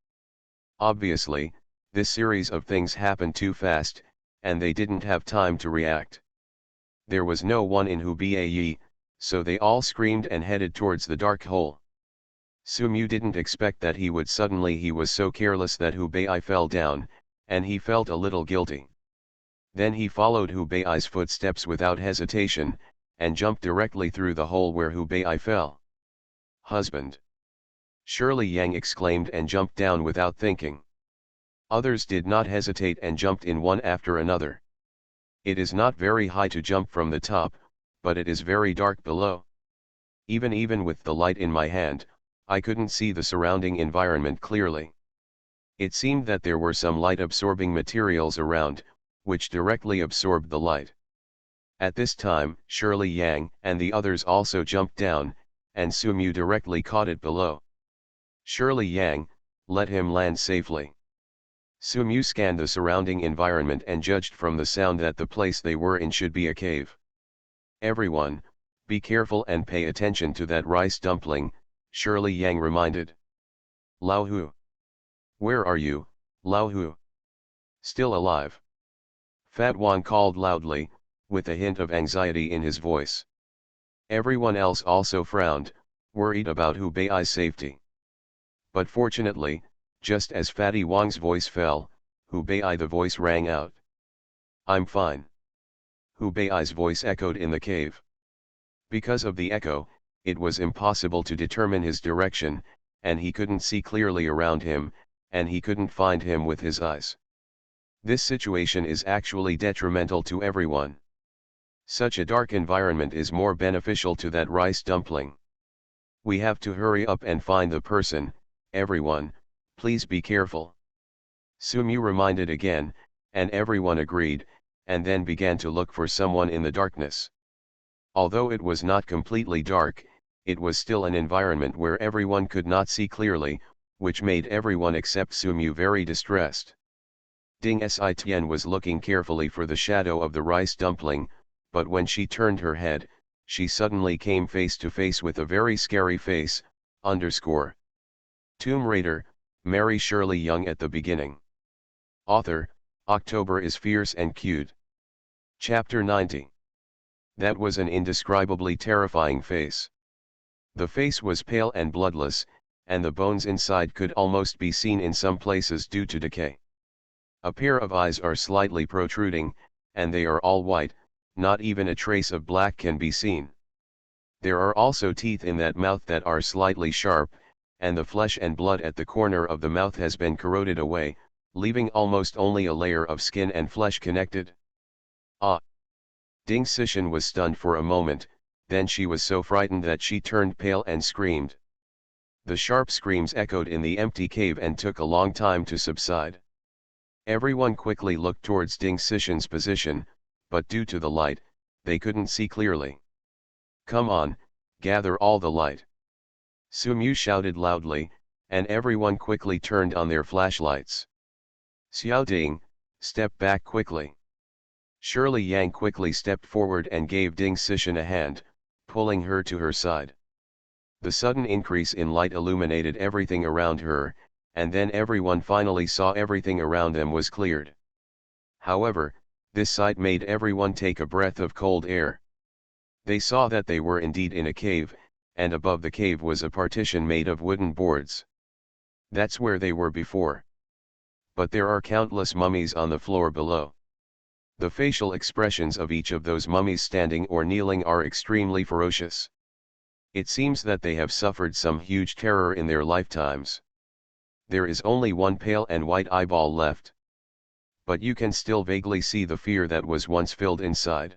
Obviously, this series of things happened too fast, and they didn't have time to react. There was no one in Hu Bei, so they all screamed and headed towards the dark hole. Sumyu didn't expect that he was so careless that Hu Bei fell down, and he felt a little guilty. Then he followed Hu Bei's footsteps without hesitation, and jumped directly through the hole where Hu Bei fell. Husband! Shirley Yang exclaimed and jumped down without thinking. Others did not hesitate and jumped in one after another. It is not very high to jump from the top, but it is very dark below. Even with the light in my hand, I couldn't see the surrounding environment clearly. It seemed that there were some light-absorbing materials around, which directly absorbed the light. At this time, Shirley Yang and the others also jumped down, and Sumyu directly caught it below. Shirley Yang, let him land safely. Sumyu scanned the surrounding environment and judged from the sound that the place they were in should be a cave. Everyone, be careful and pay attention to that rice dumpling, Shirley Yang reminded. Lao Hu. Where are you, Lao Hu? Still alive? Fat Wang called loudly, with a hint of anxiety in his voice. Everyone else also frowned, worried about Hu Bei's safety. But fortunately, just as Fatty Wang's voice fell, Hu Bei the voice rang out. I'm fine. Hu Bei's voice echoed in the cave. Because of the echo, it was impossible to determine his direction, and he couldn't see clearly around him, and he couldn't find him with his eyes. This situation is actually detrimental to everyone. Such a dark environment is more beneficial to that rice dumpling. We have to hurry up and find the person, everyone, please be careful. Sumyu reminded again, and everyone agreed, and then began to look for someone in the darkness. Although it was not completely dark, it was still an environment where everyone could not see clearly, which made everyone except Sumyu very distressed. Ding Si Tian was looking carefully for the shadow of the rice dumpling, but when she turned her head, she suddenly came face to face with a very scary face, Tomb Raider, Mary Shirley Young at the beginning. Author, October is fierce and cute. Chapter 90. That was an indescribably terrifying face. The face was pale and bloodless, and the bones inside could almost be seen in some places due to decay. A pair of eyes are slightly protruding, and they are all white, not even a trace of black can be seen. There are also teeth in that mouth that are slightly sharp, and the flesh and blood at the corner of the mouth has been corroded away, leaving almost only a layer of skin and flesh connected. Ah! Ding Sishan was stunned for a moment, then she was so frightened that she turned pale and screamed. The sharp screams echoed in the empty cave and took a long time to subside. Everyone quickly looked towards Ding Sishan's position, but due to the light, they couldn't see clearly. "Come on, gather all the light!" Sumu shouted loudly, and everyone quickly turned on their flashlights. "Xiao Ding, step back quickly!" Shirley Yang quickly stepped forward and gave Ding Sishan a hand, pulling her to her side. The sudden increase in light illuminated everything around her, and then everyone finally saw everything around them was cleared. However, this sight made everyone take a breath of cold air. They saw that they were indeed in a cave, and above the cave was a partition made of wooden boards. That's where they were before. But there are countless mummies on the floor below. The facial expressions of each of those mummies standing or kneeling are extremely ferocious. It seems that they have suffered some huge terror in their lifetimes. There is only one pale and white eyeball left. But you can still vaguely see the fear that was once filled inside.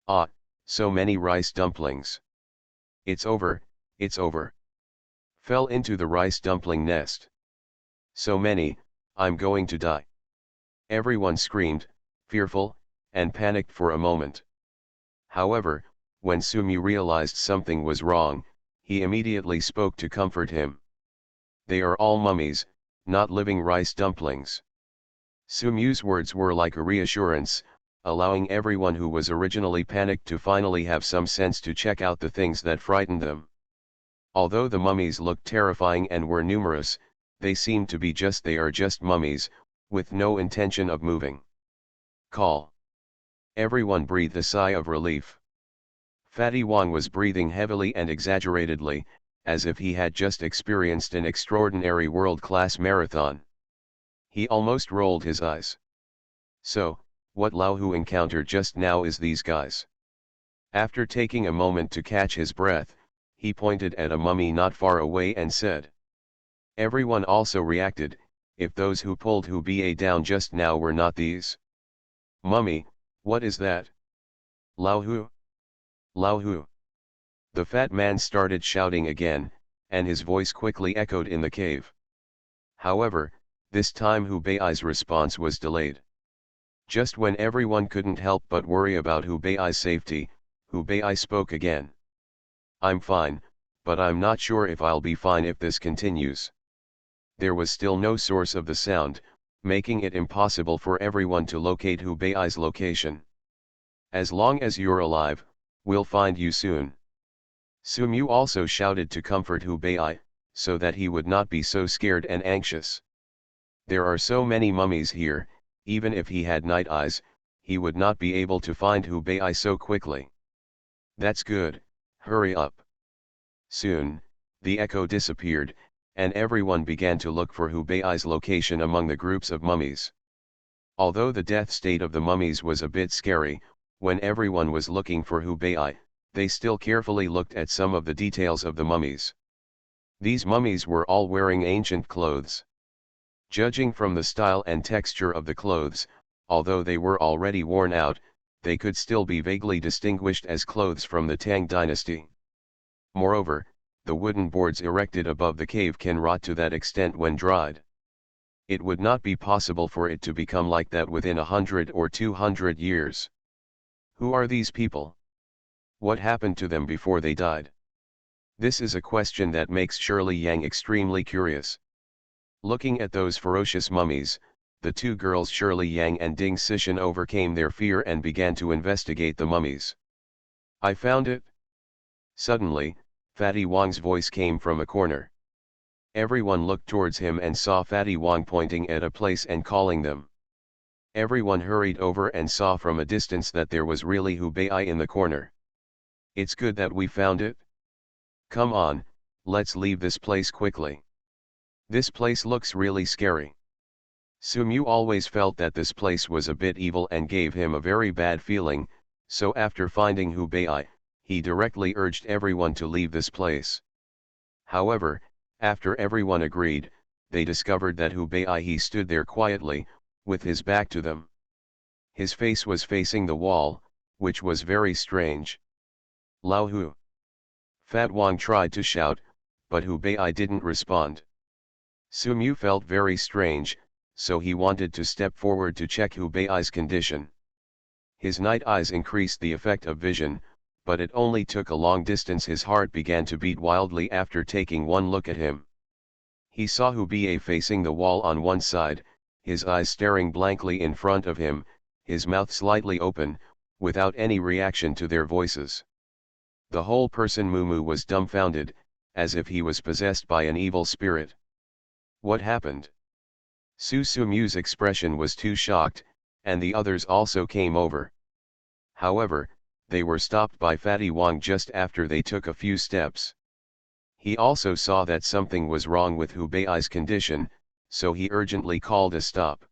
Ah, so many rice dumplings. It's over, it's over. Fell into the rice dumpling nest. So many, I'm going to die. Everyone screamed, fearful, and panicked for a moment. However, when Sumu realized something was wrong, he immediately spoke to comfort him. They are all mummies, not living rice dumplings. Sumu's words were like a reassurance, allowing everyone who was originally panicked to finally have some sense to check out the things that frightened them. Although the mummies looked terrifying and were numerous, they seemed to be they are just mummies, with no intention of moving. Call. Everyone breathed a sigh of relief. Fatty Wang was breathing heavily and exaggeratedly, as if he had just experienced an extraordinary world-class marathon. He almost rolled his eyes. So, what Lao Hu encountered just now is these guys. After taking a moment to catch his breath, he pointed at a mummy not far away and said. Everyone also reacted, if those who pulled Hu Ba down just now were not these. Mummy, what is that? Lao Hu? Lao Hu. The fat man started shouting again, and his voice quickly echoed in the cave. However, this time Hu Bai's response was delayed. Just when everyone couldn't help but worry about Hu Bai's safety, Hu Bai spoke again. I'm fine, but I'm not sure if I'll be fine if this continues. There was still no source of the sound, making it impossible for everyone to locate Hu Bai's location. As long as you're alive, we'll find you soon. Sumu also shouted to comfort Hu Bai, so that he would not be so scared and anxious. There are so many mummies here, even if he had night eyes, he would not be able to find Hu Bai so quickly. That's good, hurry up. Soon, the echo disappeared, and everyone began to look for Hu Bai's location among the groups of mummies. Although the death state of the mummies was a bit scary, when everyone was looking for Hu Bai, they still carefully looked at some of the details of the mummies. These mummies were all wearing ancient clothes. Judging from the style and texture of the clothes, although they were already worn out, they could still be vaguely distinguished as clothes from the Tang dynasty. Moreover, the wooden boards erected above the cave can rot to that extent when dried. It would not be possible for it to become like that within 100 or 200 years. Who are these people? What happened to them before they died? This is a question that makes Shirley Yang extremely curious. Looking at those ferocious mummies, the two girls Shirley Yang and Ding Sishan overcame their fear and began to investigate the mummies. I found it. Suddenly, Fatty Wang's voice came from a corner. Everyone looked towards him and saw Fatty Wang pointing at a place and calling them. Everyone hurried over and saw from a distance that there was really Hu Bai in the corner. It's good that we found it. Come on, let's leave this place quickly. This place looks really scary. Sumu always felt that this place was a bit evil and gave him a very bad feeling, so after finding Hu Bai, he directly urged everyone to leave this place. However, after everyone agreed, they discovered that Hu Bai he stood there quietly, with his back to them. His face was facing the wall, which was very strange. Lao Hu. Fat Wang tried to shout, but Hu Bai didn't respond. Sumu felt very strange, so he wanted to step forward to check Hu Bei's condition. His night eyes increased the effect of vision, but it only took a long distance. His heart began to beat wildly after taking one look at him. He saw Hu Bei facing the wall on one side, his eyes staring blankly in front of him, his mouth slightly open, without any reaction to their voices. The whole person Mumu was dumbfounded, as if he was possessed by an evil spirit. What happened? Su Mu's expression was too shocked, and the others also came over. However, they were stopped by Fatty Wang just after they took a few steps. He also saw that something was wrong with Hu Bei's condition, so he urgently called a stop.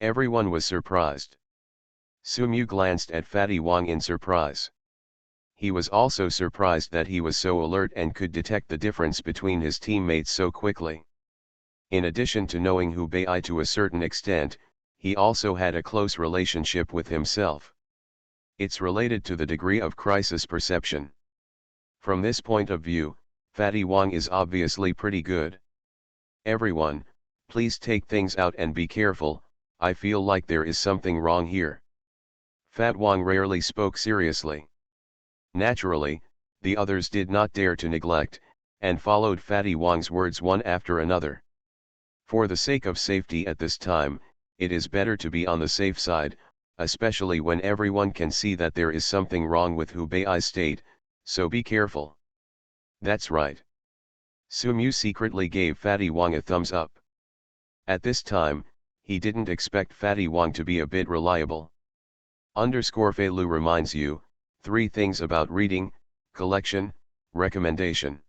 Everyone was surprised. Su Mu glanced at Fatty Wang in surprise. He was also surprised that he was so alert and could detect the difference between his teammates so quickly. In addition to knowing Hu Bei to a certain extent, he also had a close relationship with himself. It's related to the degree of crisis perception. From this point of view, Fatty Wang is obviously pretty good. Everyone, please take things out and be careful, I feel like there is something wrong here. Fat Wang rarely spoke seriously. Naturally, the others did not dare to neglect, and followed Fatty Wang's words one after another. For the sake of safety at this time, it is better to be on the safe side, especially when everyone can see that there is something wrong with Hu Bei's state, so be careful. That's right. Su Mu secretly gave Fatty Wang a thumbs up. At this time, he didn't expect Fatty Wang to be a bit reliable. Fei Lu reminds you, 3 things about reading, collection, recommendation.